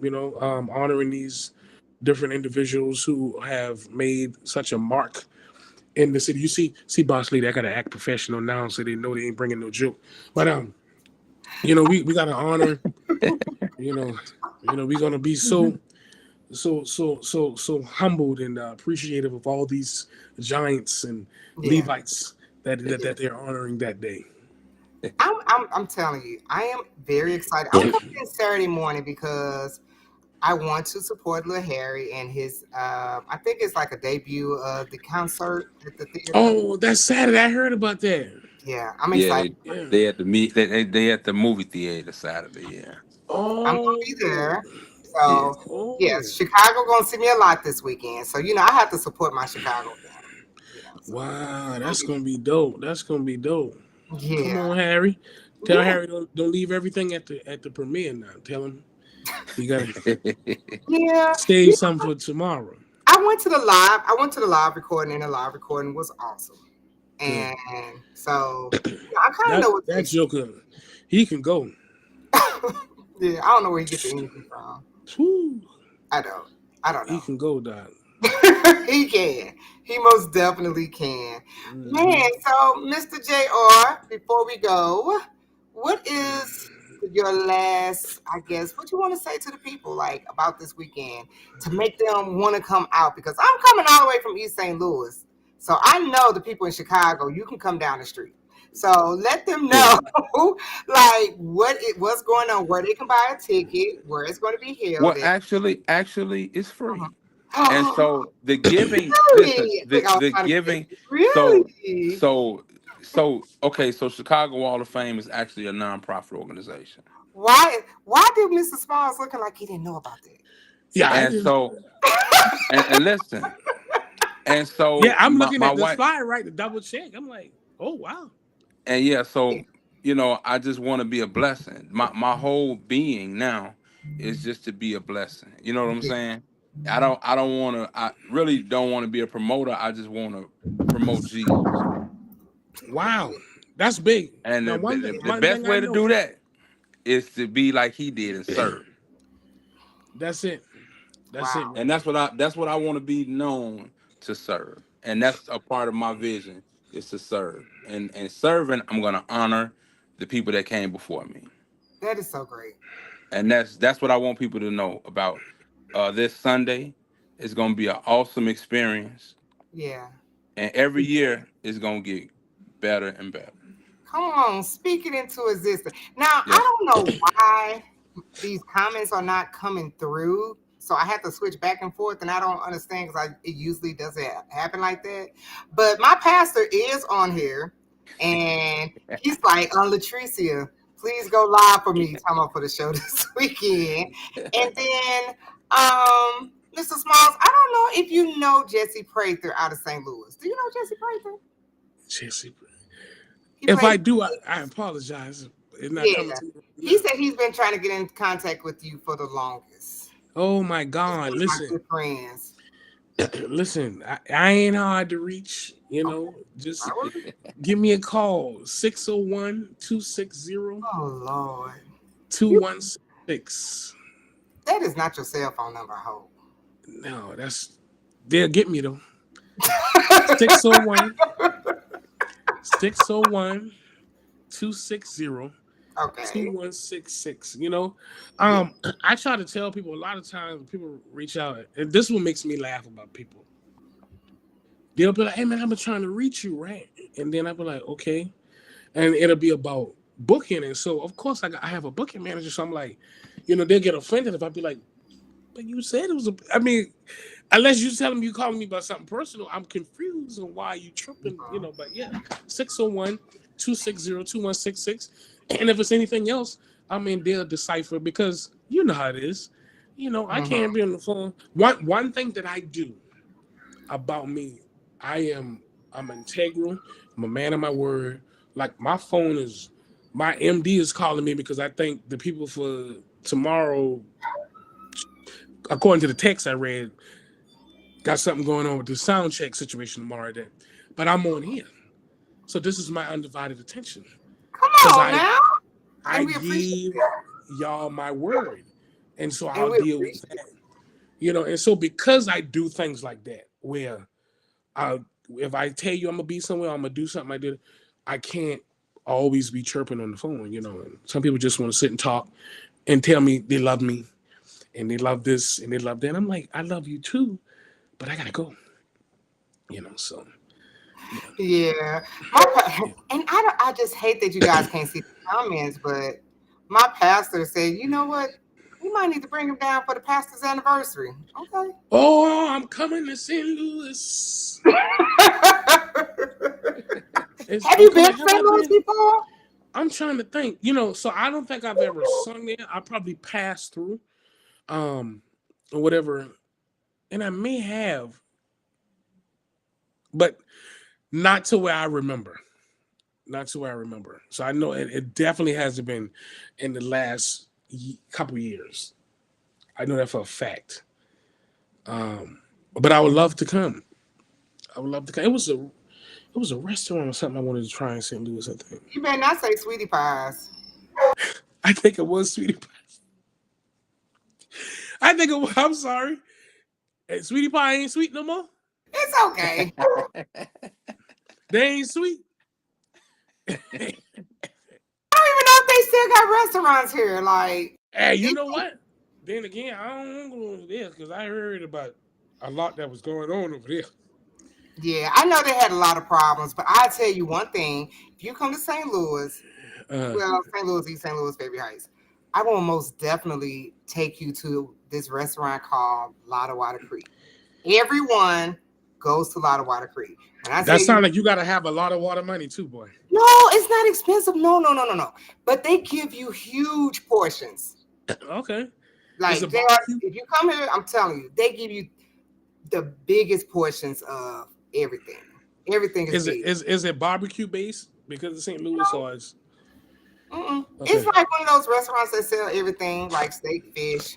Honoring these different individuals who have made such a mark in the city. You see, Boss Lady, I gotta act professional now, so they know they ain't bringing no joke. But we gotta honor. You know, we're gonna be so humbled and appreciative of all these giants and Yeah. Levites that they're honoring that day. I'm telling you, I am very excited. I'm coming in Saturday morning because I want to support Lil Harry and his. I think it's like a debut of the concert at the theater. Oh, that's Saturday. I heard about that. Yeah, I'm Yeah, excited. they Yeah. they at the meet they at the movie theater Saturday. Yeah, I'm gonna be Oh. there. yeah. So Oh. yes, Chicago gonna see me a lot this weekend. So I have to support my Chicago family. So Wow, I'm that's be, gonna be dope. That's gonna be dope. Come yeah, on, Harry. Tell yeah, Harry don't leave everything at the premiere now. Tell him you gotta yeah. save something for tomorrow. I went to the live. I went to the live recording, and the live recording was awesome. Good. And so I kind of That know what to that expect. Joker, he can go. Yeah, I don't know where he get the energy from. Whew, I don't. I don't he know. can go, Doc. He can. He most definitely can. Man, Hmm. so Mr. JR, before we go, what is your last, I guess, what you want to say to the people like about this weekend to make them want to come out? Because I'm coming all the way from East St. Louis. So I know the people in Chicago, you can come down the street. So let them Yeah. know like what's going on, where they can buy a ticket, where it's going to be held Well, at. actually, it's free. And Uh-huh. so the giving, listen, Really? the I was the trying to get giving. So really. so okay. So Chicago Wall of Fame is actually a nonprofit organization, Why did Mr. Smalls looking like he didn't know about Yeah, I and didn't. so and listen, and Yeah, so I'm looking my at the wife. flyer right to double check. I'm like, oh wow. And yeah, that? so I just want to be a blessing. My whole being now is just to be a blessing. You know what I'm Yeah. saying? I don't want to. I really don't want to be a promoter. I just want to promote Jesus. Wow. That's big. And Now the, one the thing the one best thing I way to know. do that is to be like he did and serve. That's it. That's it Wow. right And there. that's what I want to be known to serve. And that's a part of my vision is to serve. And serving, I'm gonna honor the people that came before me. That is so great. And that's what I want people to know about this Sunday. It's gonna be an awesome experience, Yeah. and every year it's gonna get better and better. Come on, speak it into existence. Now, Yes. I don't know why these comments are not coming through. So I have to switch back and forth, and I don't understand because it usually doesn't happen like that. But my pastor is on here, and he's like, Latricia, please go live for me, talking about for the show this weekend. And then, Mr. Smalls, I don't know if you know Jesse Prather out of St. Louis. Do you know Jesse Prather? Jesse. He If plays. I do, I apologize. It's not coming Yeah. to me He now. said he's been trying to get in contact with you for the longest. Oh my He's God. one of my Listen. good friends. Listen, I ain't hard to reach, Okay. just All right. give me a call, 601 260 Oh Lord. You 2166. that is not your cell phone number, I hope. No, they'll get me though. 601 601 260 Okay. 2166. Yeah. I try to tell people a lot of times when people reach out, and this one makes me laugh about people. They'll be like, hey man, I've been trying to reach you, right? And then I'll be like, okay. And it'll be about booking. And so, of course, I have a booking manager. So I'm like, they'll get offended if I be like, but you said it was I mean, unless you tell them you calling me about something personal, I'm confused on why you tripping, Mhm. But yeah, 601 260 2166. And if it's anything else, I mean, they'll decipher because you know how it is. I can't Mhm. be on the phone. One thing that I do about me, I'm integral. I'm a man of my word. Like my phone is my MD is calling me because I think the people for tomorrow, according to the text I read, got something going on with the sound check situation tomorrow. But I'm on here. So this is my undivided attention. Come because on now. I And we appreciate give it. y'all my word, and so And I'll we deal with appreciate that. And so because I do things like that, where I if I tell you I'm gonna be somewhere, I'm gonna do something I can't always be chirping on the phone. And some people just want to sit and talk and tell me they love me and they love this and they love that. I'm like, I love you too, but I gotta go. So yeah, Yeah, yeah. and I just hate that you guys can't see the comments, but my pastor said, you know what? We might need to bring him down for the pastor's anniversary. Okay. Oh, I'm coming to St. Louis. Have I'm you been coming. to Have I St. Louis been? before? I'm trying to think. So I don't think I've ever sung there. I probably passed through, or whatever, and I may have, but not to where I remember. Not to where I remember. So I know it definitely hasn't been in the last couple years. I know that for a fact. But I would love to come. I would love to come. It was a restaurant or something I wanted to try in St. Louis. I think. You better not say sweetie pies. I think it was Sweetie Pie. I think it was. I'm sorry. Hey, Sweetie Pie ain't sweet no more. It's okay. They ain't sweet. I don't even know if they still got restaurants here. Like, Hey, you it, know what? Then again, I don't want to go over there because I heard about a lot that was going on over there. yeah, I know they had a lot of problems, but I tell you one thing: if you come to St. Louis, Uh, well, St. Louis, East St. Louis, Baby Heights, I will most definitely take you to this restaurant called Lotta Water Creek. Everyone goes to Lotta Water Creek. When I that tell you, sounds like you got to have a lot of water money too, boy. no, it's not expensive. No, no, no, no, no. But they give you huge portions. Okay. Is Like it they are, barbecue? if you come here, I'm telling you, they give you the biggest portions of everything. Everything is Is it big. is it barbecue based because of St. Louis or is It's okay? like one of those restaurants that sell everything, like steak, fish,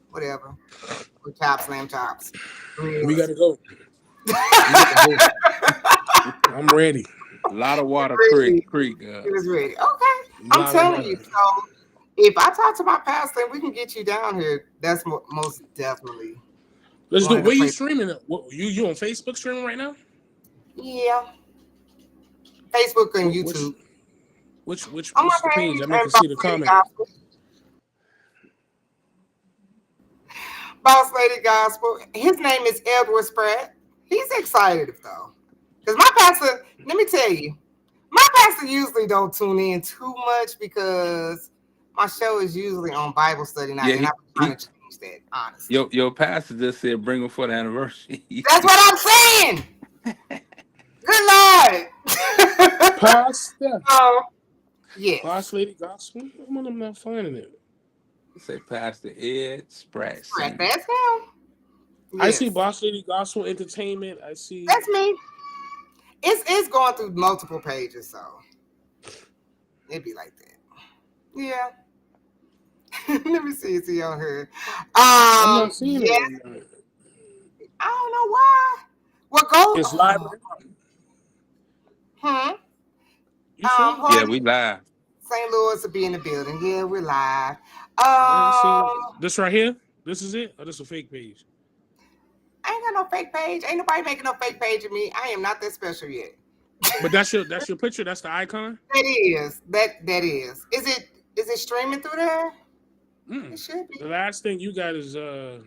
whatever, with chops, lamb chops, We ribs. gotta go. We gotta go. I'm ready. A lot of water Ready. creek. It was ready. Okay, A I'm lot of telling you. water. So if I talk to my pastor, and we can get you down here. That's most definitely Let's do one it. of the Where you places. streaming it? You on Facebook streaming right now? Yeah, Facebook and What which YouTube. which which On my what's the page? page I make and can see the comment. Boss Lady Gospel. His name is Edward Spratt. He's excited though, because my pastor. Let me tell you, my pastor usually don't tune in too much because my show is usually on Bible study night, Yeah, and he, I'm trying he to change that. Honestly, your pastor just said bring him for the anniversary. that's what I'm saying. Good Lord. Pastor. So, yes, Boss Lady Gospel. I'm not finding it. Say Pastor Ed Spratt Spratt. Senior. That's him. I see Yes, Boss Lady Gospel Entertainment. I see. that's me. It's going through multiple pages, so it'd be like that. Yeah. Let me see. Is he on here? I'm not seeing it Yes. right now. I don't know why. Well, go. It's live. Hmm. You sure? Yeah, Hornet, we live. St. Louis will be in the building. Yeah, we're live. I ain't seeing Um, this right here. This is it. Or this is a fake page. I ain't got no fake page. Ain't nobody making no fake page of me. I am not that special yet. But that's your picture. That's the icon. That is. That is. Is it streaming through there? It Mm. should be. The last thing you got is I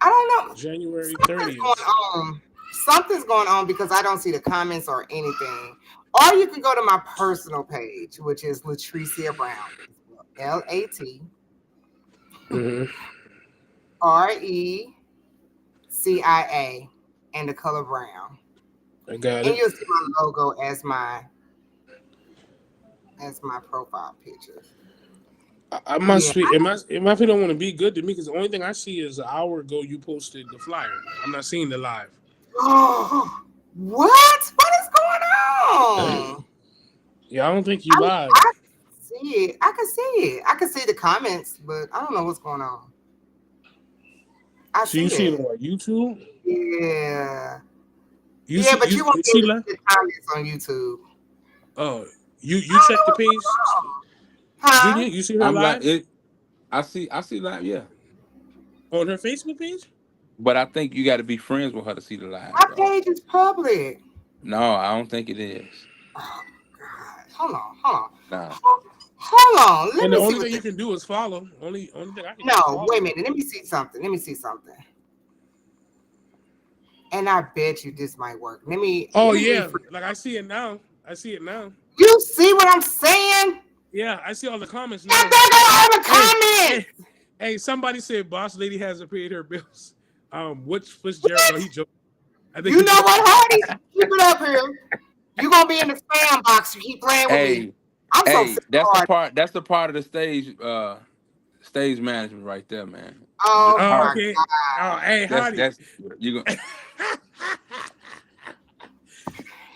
don't know. January Something's 30th. going on. Something's going on because I don't see the comments or anything. Or you can go to my personal page, which is Latricia Brown. Mm-hmm. LATRECIA and the color brown. I got And it. you'll see my logo as my profile picture. I Yeah. must be. It might don't want to be good to me because the only thing I see is an hour ago you posted the flyer. I'm not seeing the live. Oh, what? What is going on? Yeah, I don't think you I mean, live. I see it. I can see it. I can see the comments, but I don't know what's going on. I So you see see it it. on what, YouTube? Yeah. You Yeah, see but you you won't be see able to live? see the comments on YouTube. Oh, You check the page, Huh? Junior. You see her I'm like live it. I see live, yeah. on her Facebook page. But I think you got to be friends with her to see the live, My though. page is public. No, I don't think it is. Oh God. Hold on. Nah. Hold on. Let And the me see only what thing you this. can do is follow. Only thing I can do is No, follow. wait a minute. Let me see something. And I bet you this might work. Oh Let me yeah, refresh. like I see it now. I see it now. You see what I'm saying? Yeah, I see all the comments Yeah, now. there go all the Hey, comments. hey, somebody said Boss Lady hasn't paid her bills. Which Jarell? No, What? he joking. I think You he know joking. what, Hardy? Keep it up here. You're gonna be in the spam box. You keep playing with me. Hey, I'm so hey, sick of Hardy. that's the part of the stage management right there, man. Just Oh Oh, my part. okay. Oh, God. hey, Hardy. That's you go.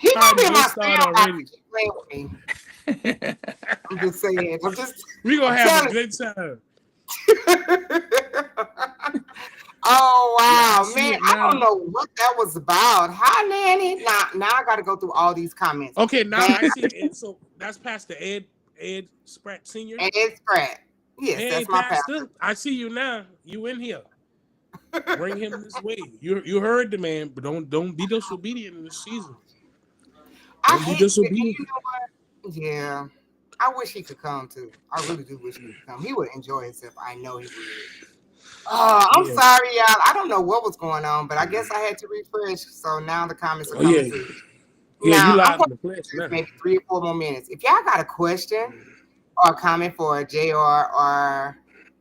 He gonna Hardy, be in good my start spam box. already. You keep playing with me. I'm just saying. We gonna I'm have a telling good time. you. Oh Yeah, I wow, see man! it I don't now. know what that was about. Hi, Nanny. Now I got to go through all these comments. Okay, now Bad I see it. So that's Pastor Ed Spratt Senior. and Scrat. Yes, Hey, that's my Pastor, I see you now. You in here? Bring him this way. You heard the man, but don't be disobedient in this season. I Don't be hate, and disobedient. you know what? Yeah, I wish he could come too. I really do wish he could come. He would enjoy himself. I know he would. I'm Yeah. sorry, y'all. I don't know what was going on, but I guess I had to refresh. So now the comments are Oh coming yeah. through. Yeah, you Now I'm live going in the flesh to now. maybe 3 or 4 more minutes. If y'all got a question or a comment for JR or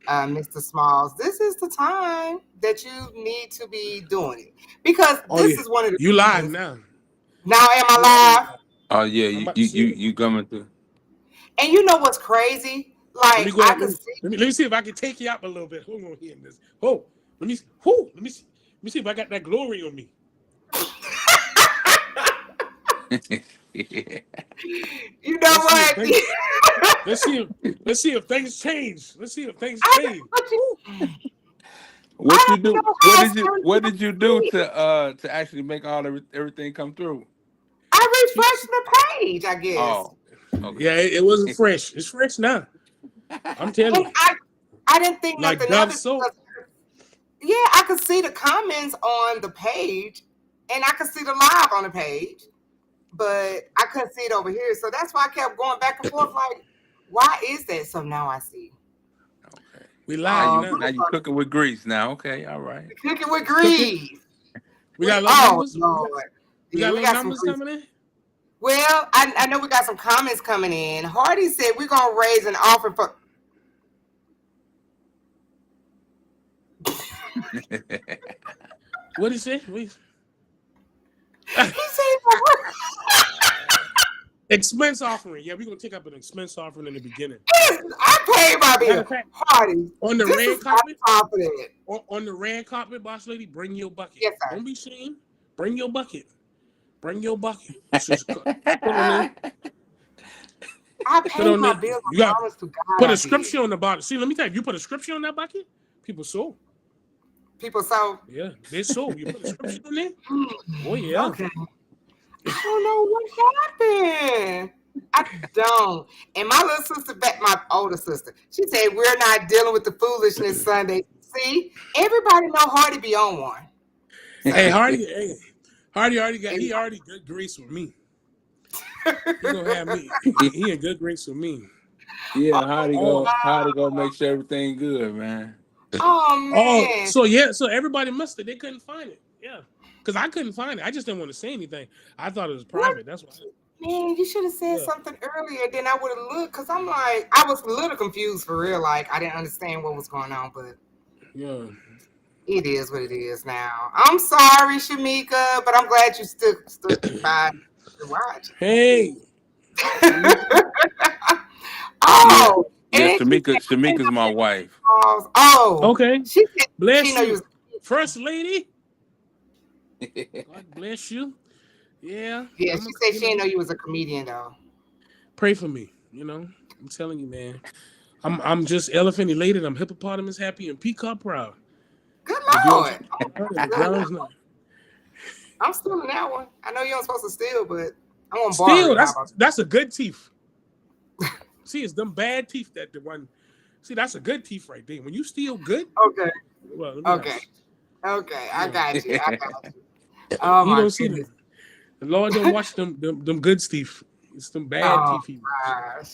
Mr. Smalls, this is the time that you need to be doing it because Oh this yeah. is one of the You live reasons. now. Now am You already I live? live. Oh yeah, I'm you about to you see you it. you coming through? And you know what's crazy? Let me Like go I ahead. could see. Let me see if I can take you up a little bit. Hold on here in this. Oh, let me see. Whoo, let me see if I got that glory on me. Yeah. You know Let's see if what? things let's see if things change. Let's see if things I change. don't, what you, Woo. What I you don't do? know What how did you certain What people did you do see. to actually make everything come through? I She, refreshed the page, I guess, Oh, okay. yeah, it wasn't fresh. It's fresh now. I'm telling and you. I didn't think Like nothing of Dove it soap. because yeah, I could see the comments on the page, and I could see the live on the page, but I couldn't see it over here. So that's why I kept going back and forth. Like, why is that? So now I see. Okay. We live now. Now you cooking with grease now. Okay, all right. Cooking with It's cooking. grease. We got little Oh numbers. Lord, We yeah, got we little got some numbers grease. coming in. Well, I know we got some comments coming in. Hardy said we're gonna raise an offering for. What did he say? He said, Expense offering. Yeah, we're gonna take up an expense offering in the beginning. "I paid my Matter bill." of fact, Hardy, on the this red is not carpet, confident. on the red carpet, boss lady, bring your bucket. Yes, sir. Don't be ashamed. Bring your bucket. Bring your bucket. Just put on there. I Put paid on my there. bill. You I got promise to God put I a did. scripture on the bottom. See, let me tell you, if you put a scripture on that bucket, people sold. People, so Yeah, they sold. You put a scripture on there. Oh yeah. okay. I don't know what happened. I don't. And my little sister, my older sister, she said we're not dealing with the foolishness Sunday. See, everybody know Hardy be on one. Hey, So Hardy already got he everybody. already good grace with me. He gonna have me. He in good grace with me. Yeah, Oh, how to go make sure everything good, man. Oh oh, man. so yeah, so everybody missed it. They couldn't find it. Yeah, because I couldn't find it. I just didn't want to say anything. I thought it was What? private. That's why. Man, you should have said Yeah, something earlier. Then I would have looked. Cause I'm like, I was a little confused for real. Like I didn't understand what was going on, but yeah. it is what it is now. I'm sorry, Shamika, but I'm glad you stood by to watch. Hey, Shamika. Yeah, Oh, and yeah. then she said, "Ain't Shamika's no my Mr. wife. Smalls." Oh, Okay, she said she bless know you you, was. First Lady. God bless you. Yeah, Yeah, I'm a. she said You she didn't know, know you was a comedian though. pray for me. You know, I'm telling you, man. I'm just elephant elated. I'm hippopotamus happy and peacock proud. Good The girls Lord. are Oh, and the ground's not. I'm stealing that one. I know you aren't supposed to steal, but I'm gonna borrow Still, it. How about that's a good teeth. See, it's them bad teeth that the one. See, that's a good teeth right there. When you steal good, Okay. well, let me not. Okay. Okay. I Yeah, got you. I got you. Oh he my don't see them. goodness. The Lord don't watch them good teeth. It's them bad Oh teeth he watch.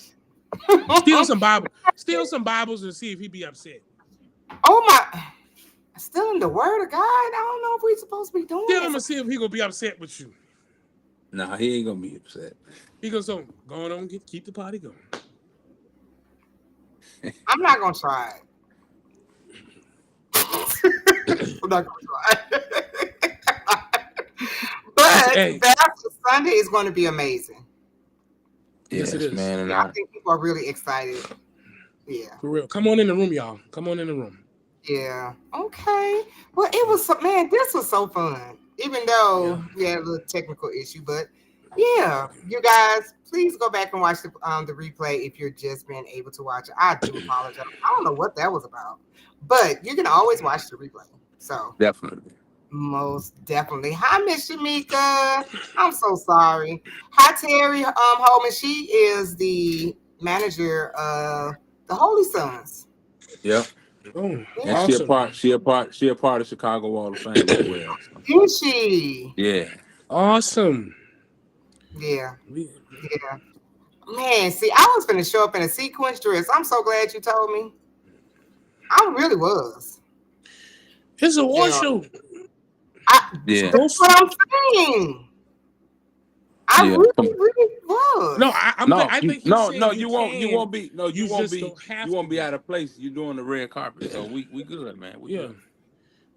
gosh. Steal some Bible. Steal some Bibles and see if he be upset. Oh my. Still in the word of God. I don't know if we're supposed to be doing Steal him this. and see if he gonna be upset with you. Nah, he ain't gonna be upset. He goes, so going on, keep the party going. I'm not gonna try it. I'm not gonna try it. But Hey, Pastor Sunday is going to be amazing. yes, it Yes, is. man, and Yeah, I think people are really excited. Yeah. For real. Come on in the room, y'all. Come on in the room. Yeah. Okay. Well, it was man, this was so fun. Even though Yeah. we had a little technical issue, but yeah, you guys, please go back and watch the replay if you're just being able to watch it. I do apologize. I don't know what that was about, but you can always watch the replay. So definitely. most definitely. Hi, Miss Shamika. I'm so sorry. Hi, Terry Holman. She is the manager of the Holy Sons. Yep. Oh, And Yeah. awesome. she a part of Chicago Wall of Fame as well. So, Is she? yeah. Awesome. Yeah. We- Yeah. Man, see, I was gonna show up in a sequence dress. I'm so glad you told me. I really was. It's a war You know, show. Yeah. that's what I'm saying. I Yeah. really No, was. I think he's saying you You can. won't be no, You just don't you have won't to be be. out of place. You're doing the red carpet. So we good, man. We Yeah. good.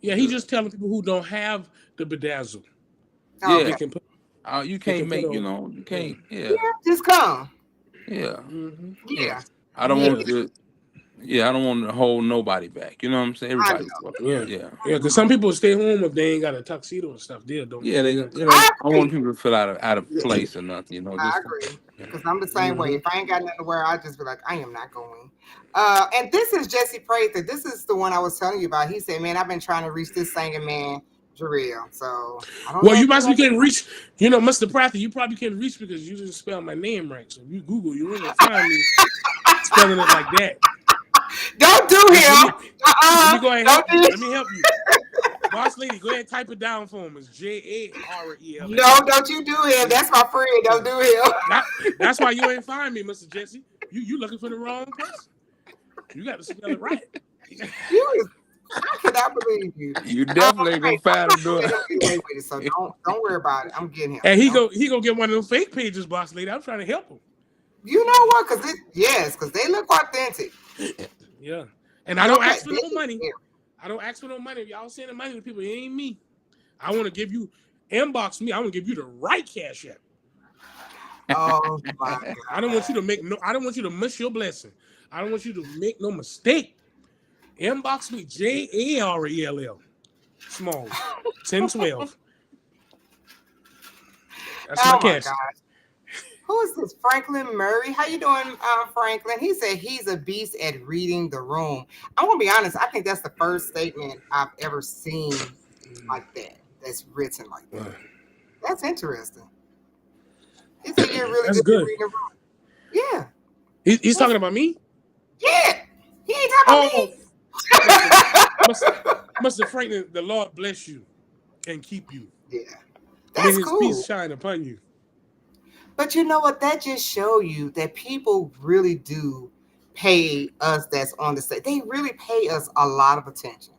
We Yeah, he's good. just telling people who don't have the bedazzle. They Yeah. Okay. can put You they can't can put make, on. you Yeah. can't, yeah. Yeah, just come. Yeah. Mm-hmm. Yeah. Yeah. I don't Yeah. want to I don't want to hold nobody back. You know what I'm saying? I know. Everybody's welcome. Yeah. Yeah. Yeah, because some people stay home if they ain't got a tuxedo and stuff. Yeah, They gonna come. I I don't want agree. people to feel out of place or nothing, I just agree. you know. Because I'm the same way. Mm-hmm. If I ain't got nothing to wear, I just be like, I am not going. And this is Jesse Prather. This is the one I was telling you about. He said, man, I've been trying to reach this singing man, Jarell. So I don't Well, know you if you must be know. getting reach. Mr. Prather, you probably can't reach because you didn't spell my name right. So if you Google, you ain't gonna find me spelling it like that. Don't do Let him. me let me go ahead and Don't help do you. him. Let me help you. Boss lady, go ahead and type it down for him. It's Jarell. No, don't you do him. That's my friend. Yeah. Don't do him. That's why you ain't find me, Mr. Jesse. You looking for the wrong person. You got to spell it right. You is, I cannot believe you. You definitely ain't gonna Okay, I'm find not him gonna doing let him get away with it. So don't worry about it. I'm getting him. And Don't, he go get one of them fake pages, boss lady. I'm trying to help him. you know what? Because they look authentic. Yeah. And I don't Okay, ask for no money. I don't ask for no money. If y'all sending money to people, it ain't me. I want to give you inbox me. I want to give you the right cash app. Oh my God. I don't want you to I don't want you to miss your blessing. I don't want you to make no mistake. Inbox me Jarell. Small. 1012. That's my Oh my cash. God. Who is this? Franklin Murray. How you doing, Franklin? He said he's a beast at reading the room. I want to be honest. I think that's the first statement I've ever seen like that. That's written like that. That's interesting. He said you're really That's good at good. reading the room. Yeah. He's talking about me? Yeah. He ain't talking Oh, about Mr. Franklin, the Lord bless you and keep you. me. Yeah. May That's his cool. peace shine upon you. But you know what? That just show you that people really do pay us that's on the stage. They really pay us a lot of attention.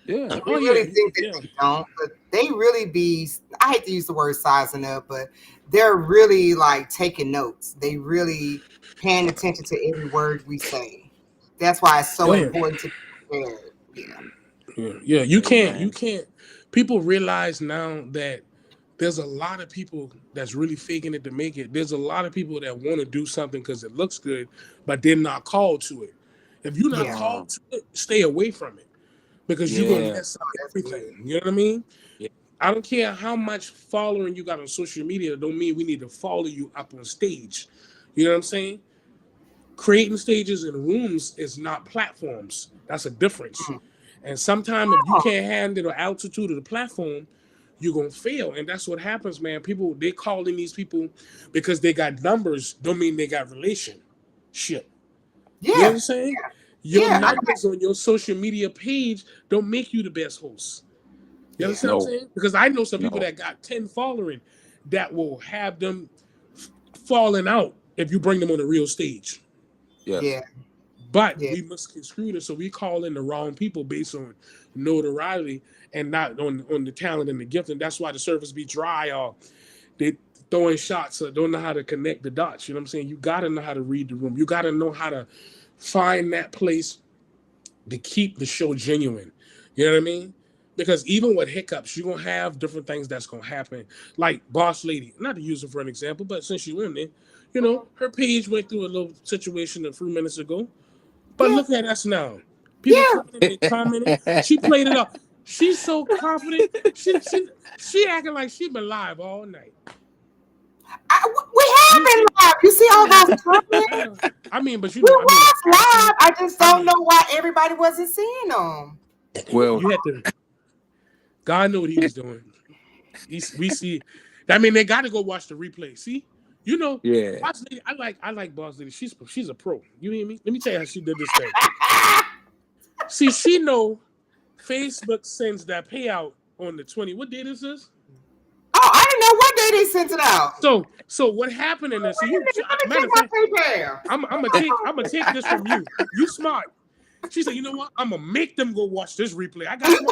Yeah. We Oh, really yeah. think that Yeah. they don't, but they really be, I hate to use the word sizing up, but they're really like taking notes. They really paying attention to every word we say. That's why it's so Oh, yeah. important to be prepared. Yeah. Yeah. You Amen. can't. People realize now that there's a lot of people that's really faking it to make it. There's a lot of people that want to do something because it looks good, but they're not called to it. If you're not Yeah. called to it, stay away from it because you're gonna Yeah. mess up Oh, that's everything. good. You know what I mean? Yeah. I don't care how much following you got on social media. Don't mean we need to follow you up on stage. You know what I'm saying? Creating stages and rooms is not platforms. That's a difference. And sometimes if you Oh, can't handle the altitude of the platform, you're gonna fail. And that's what happens, man. People they calling these people because they got numbers, don't mean they got relation. shit. You know what Yeah, I'm saying? Your yeah, numbers on your social media page don't make you the best host. You yeah, understand what I'm No, saying? Because I know some people no. that got 10 following that will have them falling out if you bring them on the real stage. Yes. yeah, But yeah, we misconstrued it, so we call in the wrong people based on notoriety and not on the talent and the gift, and that's why the surface be dry or they throwing shots or don't know how to connect the dots. You know what I'm saying? You got to know how to read the room. You got to know how to find that place to keep the show genuine. You know what I mean? Because even with hiccups, you're gonna have different things that's gonna happen. Like Boss Lady, not to use her for an example, but since you in there, you know, her page went through a little situation a few minutes ago. But yeah, look at us now. People yeah. coming in, they commenting. She played it up. She's so confident. She acting like she been live all night. We have You been see? live. You see I all know. those I comments? know. I mean, but you We know, I mean, was live. I just I don't mean, know why everybody wasn't seeing them. Well, you had to. God knew what He was doing. We see. I mean, they got to go watch the replay. See, you know, yeah. Boss Lady. I like Boss Lady. She's a pro. You hear me? Let me tell you how she did this thing. See, she know Facebook sends that payout on the 20. What day this is? Oh, I didn't know what day they sent it out. So what happened in this? So Wait a you, minute, let me matter check of my fact, PayPal. I'm gonna take this from you. You smart. She said, you know what? I'm gonna make them go watch this replay. I got you.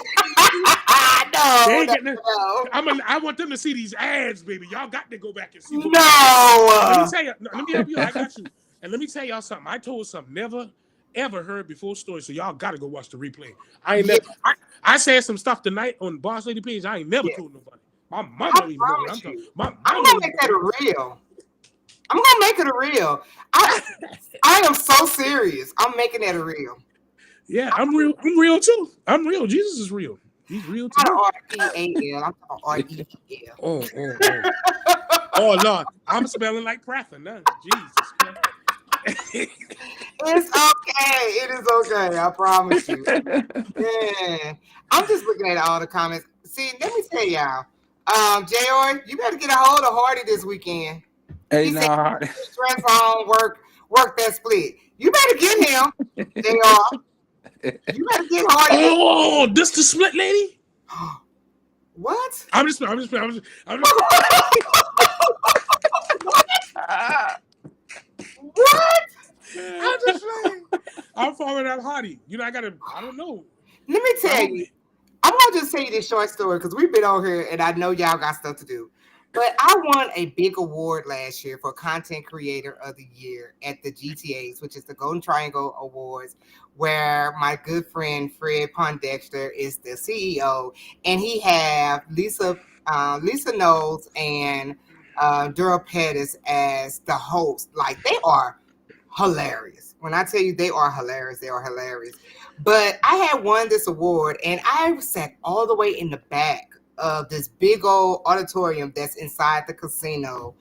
They No, ain't no, getting it. no, I want them to see these ads, baby. Y'all got to go back and see what we did. Let me no. tell you. No, let me help you. I got you. And let me tell y'all something. I told something never ever heard before story. So y'all got to go watch the replay. I ain't Yeah, never. I said some stuff tonight on Boss Lady page. I ain't never yeah. told nobody. My mom I don't even know me. I'm promise talking. you. My I'm mom gonna don't make even that know a real. I'm gonna make it a real. I am so serious. I'm making that a real. Yeah, I'm real. I'm real too. I'm real. Jesus is real. He's real to Not me. REAL. I'm talking REEL. Oh. Oh Lord, I'm spelling like Prather now. Jesus Christ. It's okay. It is okay. I promise you. Yeah. I'm just looking at all the comments. See, let me tell y'all. JR, you better get a hold of Hardy this weekend. Hey, He said nah. strength on work that split. You better get him, JR. You better get Hardy this. Oh, this the split lady? What? I'm just What? I'm just saying. I'm following that hottie. You know, I don't know. Let me I tell hope you. I'm gonna just tell you this short story because we've been on here and I know y'all got stuff to do. But I won a big award last year for Content Creator of the Year at the GTAs, which is the Golden Triangle Awards, where my good friend Fred Pondexter is the CEO, and he have Lisa Knowles and Dura Pettis as the host. Like they are hilarious. When I tell you they are hilarious, they are hilarious. But I had won this award and I sat all the way in the back of this big old auditorium that's inside the casino.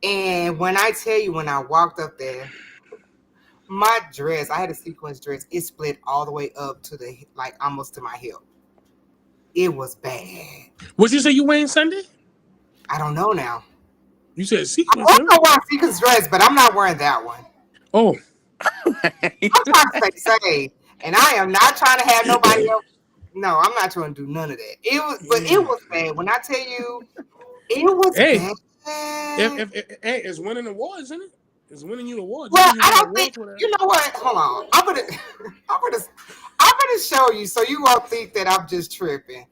And when I tell you, when I walked up there, my dress, I had a sequins dress, it split all the way up to the, like almost to my hip. It was bad. what you say you wearing Sunday? I don't know now. You said I sequence, huh? also wear a sequins dress, but I'm not wearing that one. Oh. I'm trying to stay safe. And I am not trying to have nobody else. No, I'm not trying to do none of that. But it was bad. When I tell you, it was Hey, bad. hey, it's winning awards, isn't it? It's winning you awards. You Well, think you I win don't think awards for that? you know what. Hold on, I'm gonna show you so you won't think that I'm just tripping.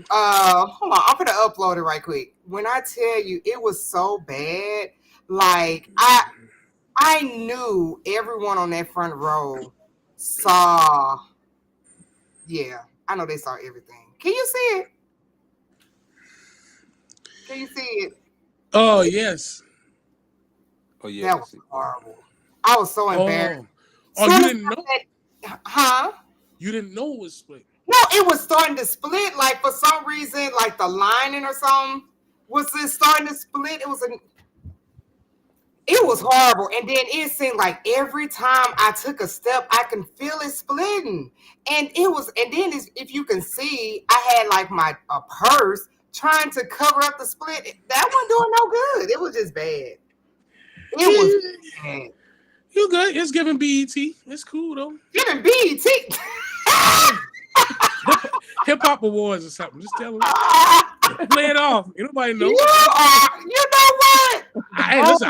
Hold on, I'm gonna upload it right quick. When I tell you, it was so bad. Like I knew everyone on that front row saw. Yeah, I know they saw everything. Can you see it? Can you see it? Oh yes. Oh yeah, I That can was see. horrible. I was so embarrassed. Oh. Oh, Soon you as didn't know? I said, huh? You didn't know it was split. No, it was starting to split. Like for some reason, like the lining or something was just starting to split. It was Oh. horrible. And then it seemed like every time I took a step, I can feel it splitting. And then if you can see, I had like my a purse trying to cover up the split. That wasn't doing no good. It was just bad. It was bad. You good? It's giving BET. It's cool though. Giving BET. Hip hop awards or something. Just tell them. Play it off. Anybody know? You know what? Hey, listen.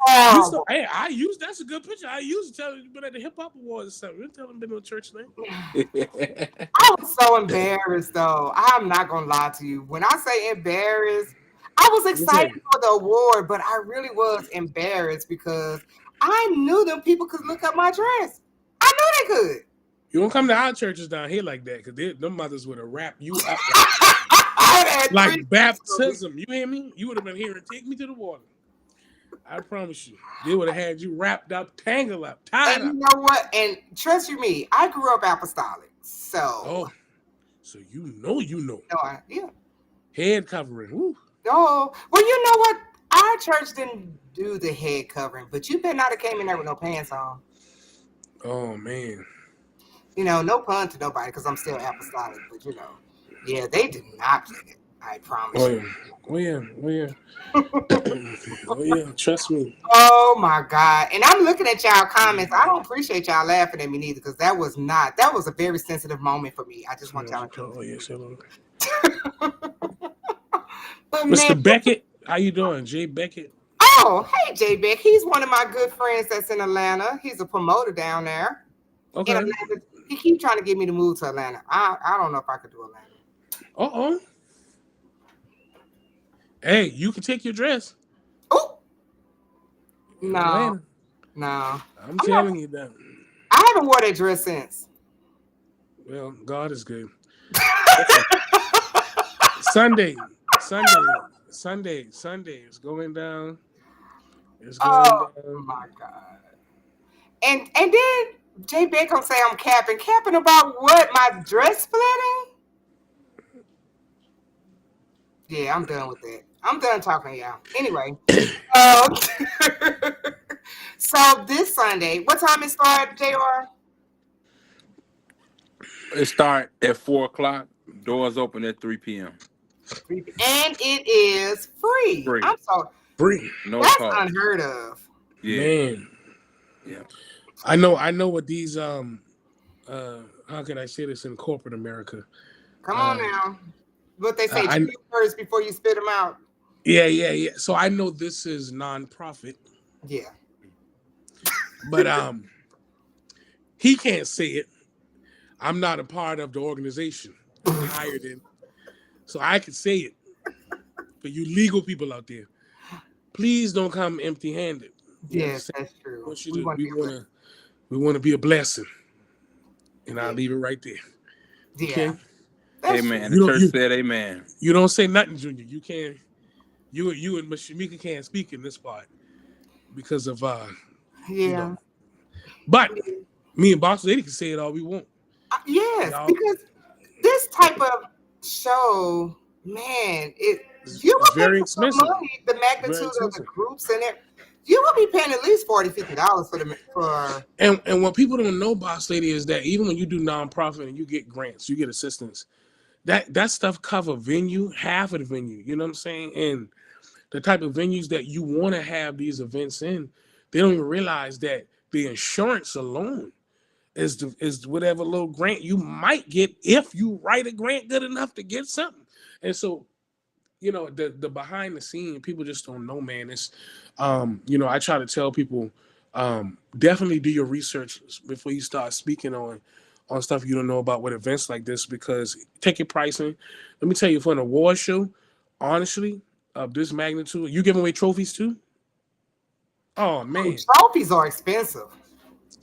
Oh, Hey, I use that's a good picture. I used to tell you been at the hip hop awards or something. You tell them been on church thing. I was so embarrassed though. I'm not gonna lie to you. When I say embarrassed, I was excited for the award, but I really was embarrassed because I knew them people could look up my dress. I knew they could. You don't come to our churches down here like that because them mothers would have wrapped you up like baptism. You hear me? You would have been here and take me to the water. I promise you. They would have had you wrapped up, tangled up, tied and up. you know what? And trust you me, I grew up apostolic. So you know. No, yeah. Head covering. Woo. Oh, well, you know what? Our church didn't do the head covering, but you better not have came in there with no pants on. Oh man. You know, no pun to nobody because I'm still apostolic, but you know, yeah, they did not play it. I promise you. Oh yeah. Oh yeah, trust me. Oh my God. And I'm looking at y'all comments. I don't appreciate y'all laughing at me neither because that was a very sensitive moment for me. I just want y'all to know. Oh yes, hello. But Mr. man, Beckett, how you doing? Jay Beckett. Oh, hey Jay Beck. He's one of my good friends that's in Atlanta. He's a promoter down there. Okay. In Atlanta. He keeps trying to get me to move to Atlanta. I don't know if I could do Atlanta. Uh-oh. Hey, you can take your dress. Oh. No. Atlanta. No. I'm telling you that. I haven't worn that dress since. Well, God is good. Sunday. It's going down. It's going down. Oh my God. And then Jay Beck gonna say I'm capping. Capping about what? My dress splitting? Yeah, I'm done with that. I'm done talking to y'all. Anyway. So this Sunday, what time it start, JR? It start at 4:00. Doors open at 3 p.m. And it is free. I'm sorry. Free. No That's cost. unheard of. Yeah. Man. Yeah. I know what these how can I say this in corporate America? Come on now. What they say, chew words before you spit them out. Yeah. So I know this is nonprofit. Yeah. But he can't say it. I'm not a part of the organization. I'm hired in. So I can say it. For you legal people out there, please don't come empty-handed. Yes, that's true. We want to be a blessing. And I'll leave it right there. Yeah. Okay? Amen. The church said amen. You don't say nothing, Junior. You can't. You and Miss Shamika can't speak in this part because of But me and Boss Lady can say it all we want. Yes, because this type of show, man, you will very pay expensive. Money, the magnitude of the groups in it. You will be paying at least $40-$50 for. And what people don't know, Boss Lady, is that even when you do nonprofit and you get grants, you get assistance, that stuff cover venue, half of the venue. You know what I'm saying? And the type of venues that you want to have these events in, they don't even realize that the insurance alone is whatever little grant you might get if you write a grant good enough to get something. And so, you know, the behind the scene, people just don't know, man. It's you know, I try to tell people, definitely do your research before you start speaking on stuff you don't know about with events like this, because take your pricing. Let me tell you, for an award show, honestly, of this magnitude, you giving away trophies too? Oh man, trophies are expensive.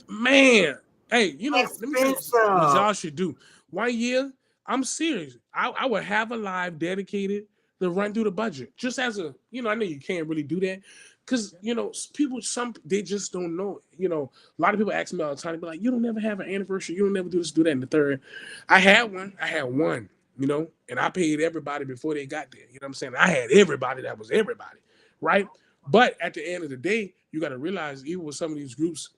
Man, hey, you know, let me tell you what y'all should do. 1 year, I'm serious. I would have a live dedicated to run through the budget. Just as a, you know, I know you can't really do that. Because, you know, people, they just don't know. You know, a lot of people ask me all the time, they be like, you don't never have an anniversary. You don't never do this, do that, and the third. I had one, you know, and I paid everybody before they got there. You know what I'm saying? I had everybody that was everybody, right? But at the end of the day, you got to realize, even with some of these groups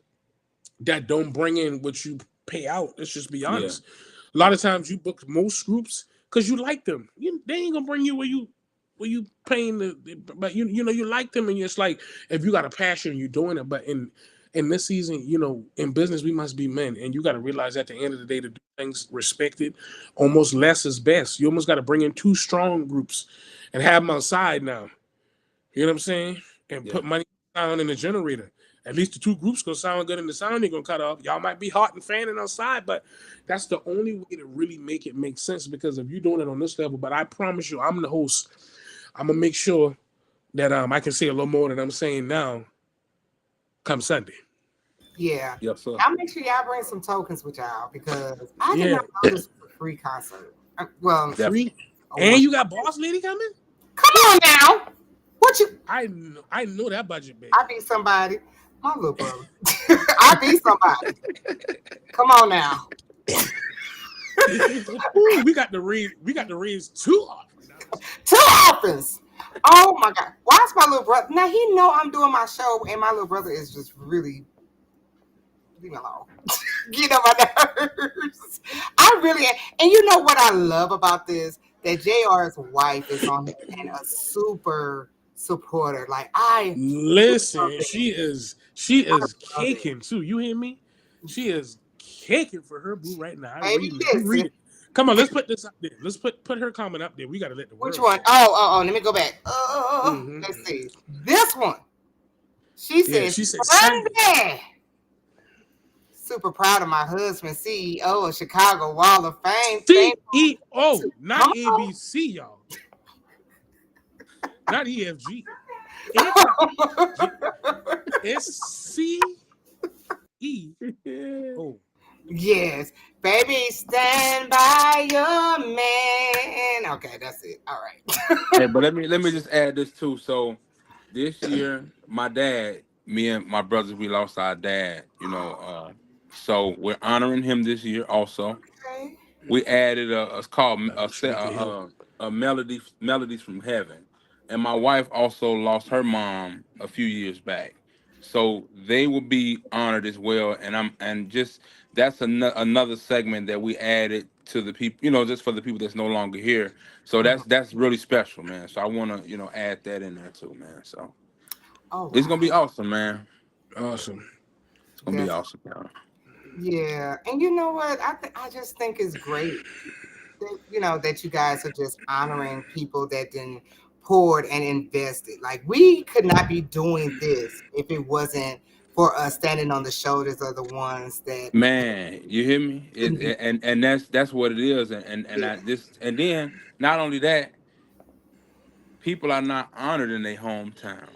that don't bring in what you pay out, let's just be honest. Yeah. A lot of times you book most groups because you like them. They ain't going to bring you where you paying but you know, you like them, and it's like, if you got a passion, you're doing it. But in this season, you know, in business we must be men, and you got to realize at the end of the day to do things respected, almost less is best. You almost got to bring in two strong groups and have them outside now. You know what I'm saying? And Yeah. put money down in the generator. At least the two groups gonna sound good, and the sound ain't gonna cut off. Y'all might be hot and fanning outside, but that's the only way to really make it make sense. Because if you're doing it on this level, but I promise you, I'm the host. I'm gonna make sure that I can say a little more than I'm saying now. Come Sunday. Yeah. Yes, sir. I'll make sure y'all bring some tokens with y'all because I did Yeah, not know this was a free concert. Well, Definitely. free. a And one. you got Boss Lady coming. Come on now. What you? I know that budget, baby. I be somebody. My little brother. I be somebody. Come on now. Ooh, we got to raise two offers. Two orphans. Oh my God. Why is my little brother? Now he know I'm doing my show, and my little brother is just really leave me alone. Get on my nerves. I really and you know what I love about this? That JR's wife is on it and a super supporter. Like I love Listen, it. she I is love it. caking too. You hear me? She is caking for her boo right now. I'm Baby, reading it. You read listen. it. Come on, let's put this up there. Let's put her comment up there. We gotta let the Which world one? see. Oh, let me go back. Mm-hmm. Let's see. This one. She Yeah, says she said Sunday. Sunday. Super proud of my husband, CEO of Chicago Wall of Fame. Thankful CEO, to not come on. ABC, y'all. Not EFG. It's not G. It's CEO. Yes, baby, stand by your man. Okay, that's it. All right. Hey, but let me just add this too. So this year, my dad, me and my brothers, we lost our dad. So we're honoring him this year. Also, Okay. we added it's called Shamika Hill. a melodies from heaven, and my wife also lost her mom a few years back. So they will be honored as well, and just that's another segment that we added to the people, just for the people that's no longer here. So Mhm. that's really special, man. So I want to add that in there too, man. So Oh it's gonna wow. be awesome, man. Awesome. It's gonna be That's awesome, man. yeah. And you know what? I just think it's great that that you guys are just honoring people that then poured and invested. Like we could not be doing this if it wasn't for us standing on the shoulders of the ones that Man, you hear me? couldn't be And that's what it is, here. and then not only that, people are not honored in their hometown,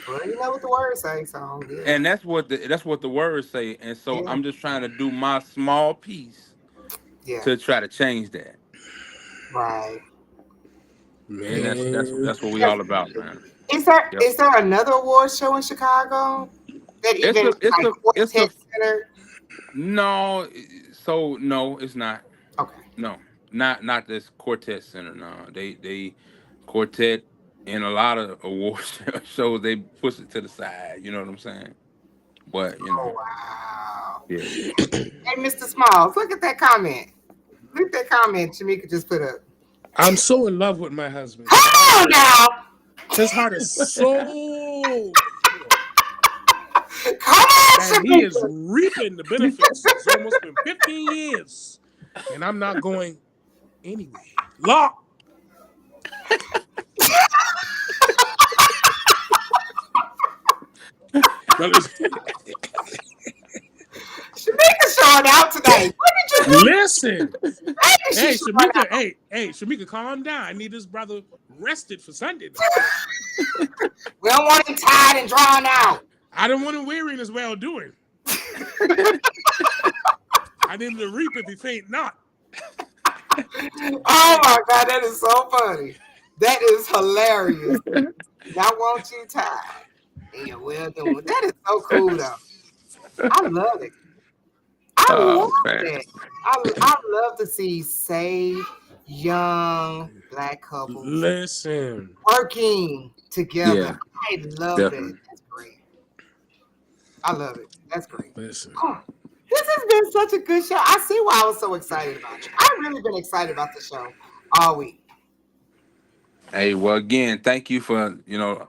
Well, you know what the words say, so yeah. and that's what the words say. And so Yeah. I'm just trying to do my small piece Yeah. to try to change that, Right. and Yeah. Man. that's what we all about, man. Is there Yep. is there another award show in Chicago that It's even a it's like a it's a Quartet Center? no. So no, it's not. Okay. No, not this Quartet Center. No, they Quartet in a lot of award shows they push it to the side. You know what I'm saying? But Oh wow. yeah. Hey, Mr. Smalls, look at that comment. Look at that comment Shamika just put up. I'm so in love with my husband. Come on now. His heart is so pure. Come on, And he is Shamika. reaping the benefits. It's almost been 15 years. And I'm not going anywhere. Law. Well, Shamika showing out today. What did you do? listen. Baby, Hey, she's showing Shamika. out. Hey, Shamika, calm down. I need this brother rested for Sunday. We don't want him tired and drawn out. I don't want him weary as well doing. I need him to reap if he faint not. Oh my God, that is so funny. That is hilarious. I want you tired. And you're well doing. That is so cool though. I love it. I love Oh man. it. I love to see saved young black couples Listen. working together. Yeah, I love that. definitely. That's great. I love it. That's great. Listen. Oh, this has been such a good show. I see why I was so excited about it. I've really been excited about the show all week. Hey, well, again, thank you for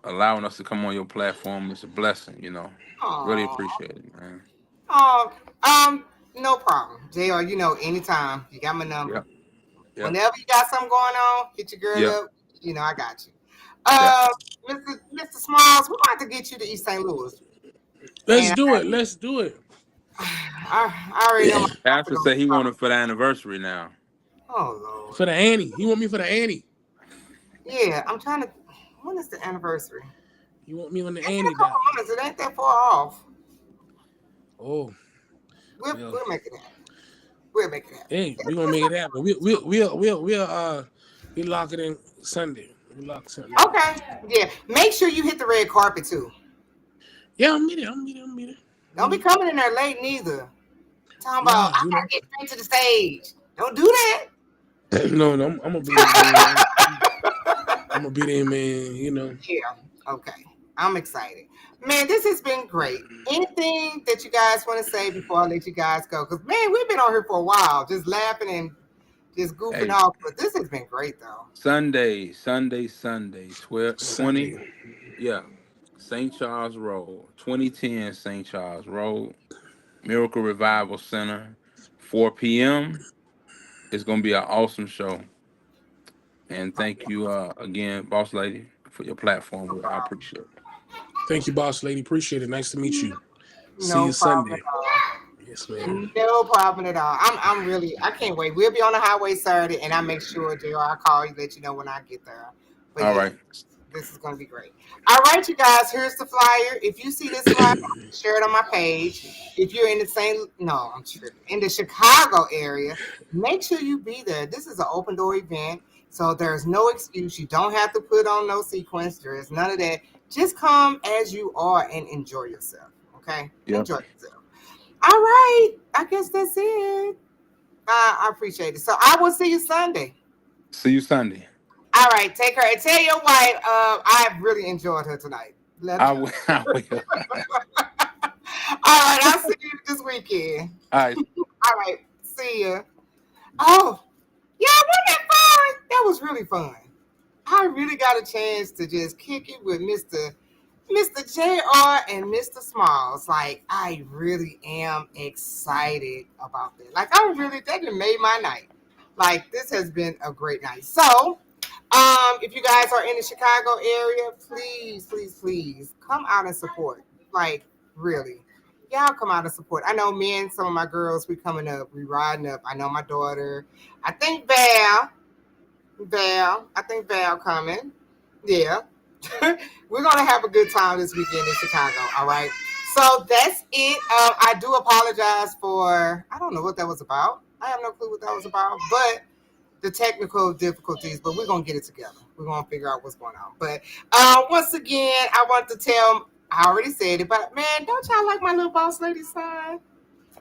allowing us to come on your platform. It's a blessing. Really Oh, appreciate it, man. oh, no problem. JR, anytime. You got my number. Yep, yep, Whenever you got something going on, hit your girl yep, up. I got you. yep. Mr. Smalls, we're about to get you to East St. Louis. Let's And do it. Let's do it. I already know my doctor Pastor gonna said he call. wanted for the anniversary now. Oh Lord. For the Annie. He want me for the Annie. Yeah, I'm trying to. When is the anniversary? You want me on the It's in a Annie couple dot. months. It ain't that far off. Oh, We'll well. we'll make it happen. We'll make it happen. Hey, we gonna make it happen. We lock it in Sunday. We lock something in. Okay. Yeah. Make sure you hit the red carpet too. Yeah, I'm meeting. I'm meeting. I'm meeting. Don't be coming in there late neither. Talking about Nah, I gotta get straight to the stage. Don't do that. no, I'm gonna be there, man. I'm gonna be there, man. Yeah. Okay. I'm excited. Man, this has been great. Anything that you guys want to say before I let you guys go? Because man, we've been on here for a while, just laughing and just goofing Hey, off. But this has been great though. Sunday, 12, Sunday. 20, yeah, St. Charles Road, 2010 St. Charles Road, Miracle Revival Center, 4 p.m. It's gonna be an awesome show. And thank you again, Boss Lady, for your platform. I appreciate it. Thank you, boss lady. Appreciate it. Nice to meet you. See No you problem at Sunday. all. Yes, ma'am. No problem at all. I'm really I can't wait. We'll be on the highway Saturday, and I make sure JR I call you, let you know when I get there. But All yeah, right. this is gonna be great. All right, you guys. Here's the flyer. If you see this flyer, share it on my page. If you're in the same no, I'm tripping. In the Chicago area, make sure you be there. This is an open door event, so there's no excuse. You don't have to put on no sequence. There is none of that. Just come as you are and enjoy yourself. Okay, Yep. enjoy yourself. All right. I guess that's it. I appreciate it. So I will see you Sunday. See you Sunday. All right. Take her and tell your wife I've really enjoyed her tonight. Let I her. will. I will. All right. I'll see you this weekend. All right. All right. See ya. Oh, yeah. Wasn't that fun? That was really fun. I really got a chance to just kick it with Mr. JR and Mr. Smalls. Like, I really am excited about that. Like, that done made my night. Like, this has been a great night. So, if you guys are in the Chicago area, please, please, please come out and support. Like, really. Y'all come out and support. I know me and some of my girls, we coming up, we riding up. I know my daughter. I think Val coming. Yeah. We're gonna have a good time this weekend in Chicago. All right. So that's it. I do apologize for I don't know what that was about. I have no clue what that was about, but the technical difficulties. But we're gonna get it together. We're gonna figure out what's going on. But once again, I want to tell. I already said it, but man, don't y'all like my little boss lady sign?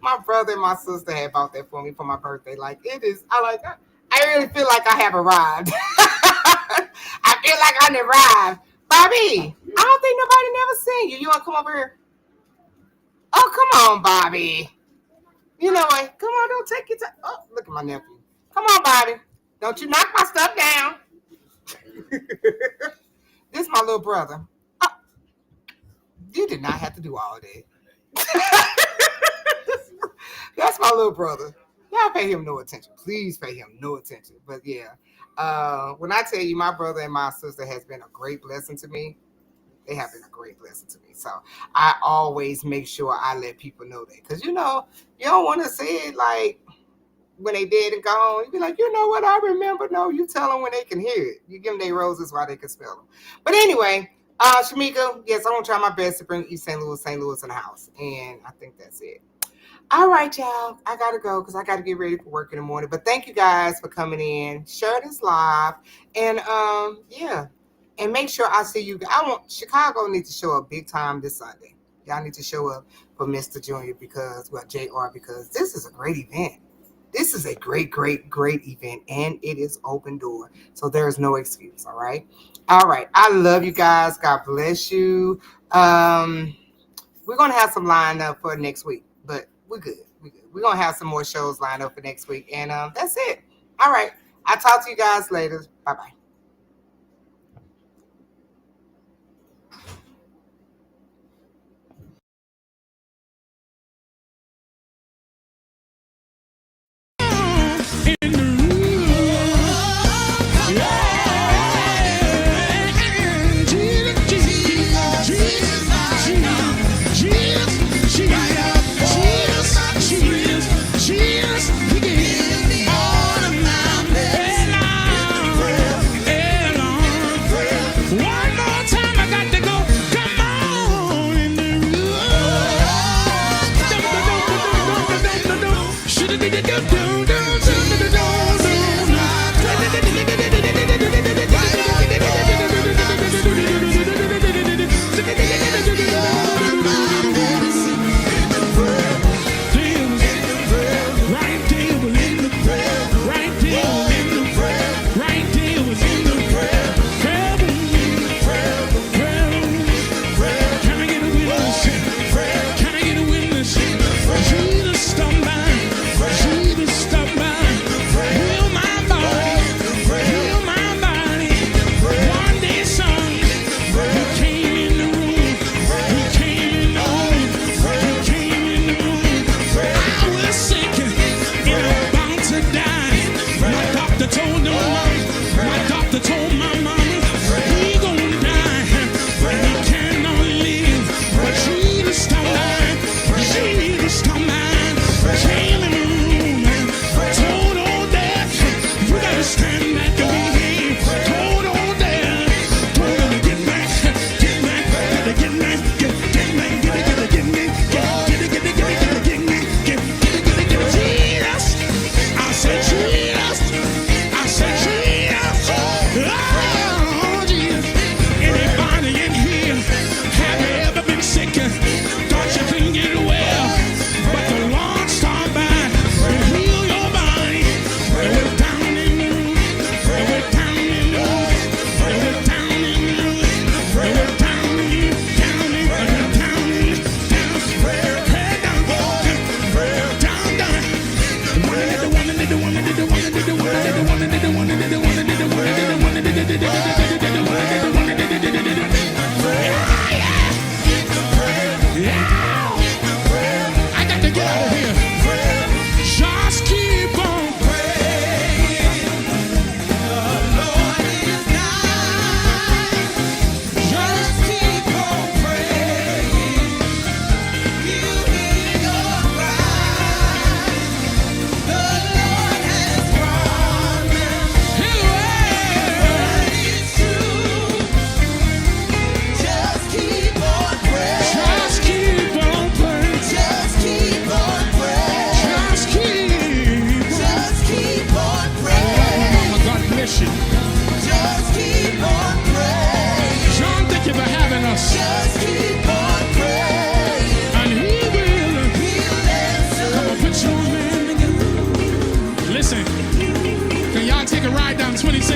My brother and my sister had bought that for me for my birthday. Like it is. I really feel like I have arrived. I feel like I arrived. Bobby, I don't think nobody never seen you. You want to come over here? Oh, come on, Bobby. You know what? Come on, don't take your time. Oh, look at my nephew. Come on, Bobby. Don't you knock my stuff down. This is my little brother. Oh, you did not have to do all that. That's my little brother. Y'all pay him no attention. Please pay him no attention. But yeah, when I tell you my brother and my sister has been a great blessing to me, they have been a great blessing to me. So I always make sure I let people know that. Because, you don't want to say it like when they dead and gone. You be like, you know what, I remember. No, you tell them when they can hear it. You give them their roses while they can smell them. But anyway, Shamika, yes, I'm going to try my best to bring East St. Louis in the house. And I think that's it. All right, y'all. I gotta go because I gotta get ready for work in the morning. But thank you guys for coming in. Share this live, and yeah, and make sure I see you. I want Chicago needs to show up big time this Sunday. Y'all need to show up for Mr. Junior JR because this is a great event. This is a great, great, great event, and it is open door, so there is no excuse. All right. I love you guys. God bless you. We're gonna have some lined up for next week, but we're good. We're gonna have some more shows lined up for next week, and that's it. All right. I'll talk to you guys later. Bye bye.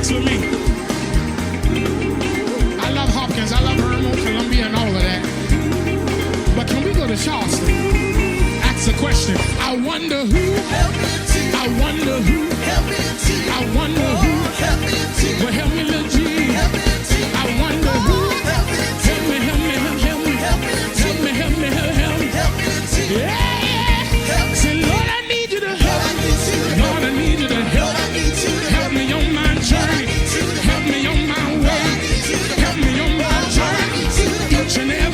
this with me. I love Hopkins, I love Irmo, Columbia, and all of that. But can we go to Charleston? Ask a question. I wonder who. I wonder who. I wonder who. Well, help me, little G. I wonder who. Help me, help me, help me. Help me, help me, help me. Yeah. Say, Lord, I need you to help me. Lord, I need you to help me. Help me on my journey. Help me on my way. Help me on my journey. Each and every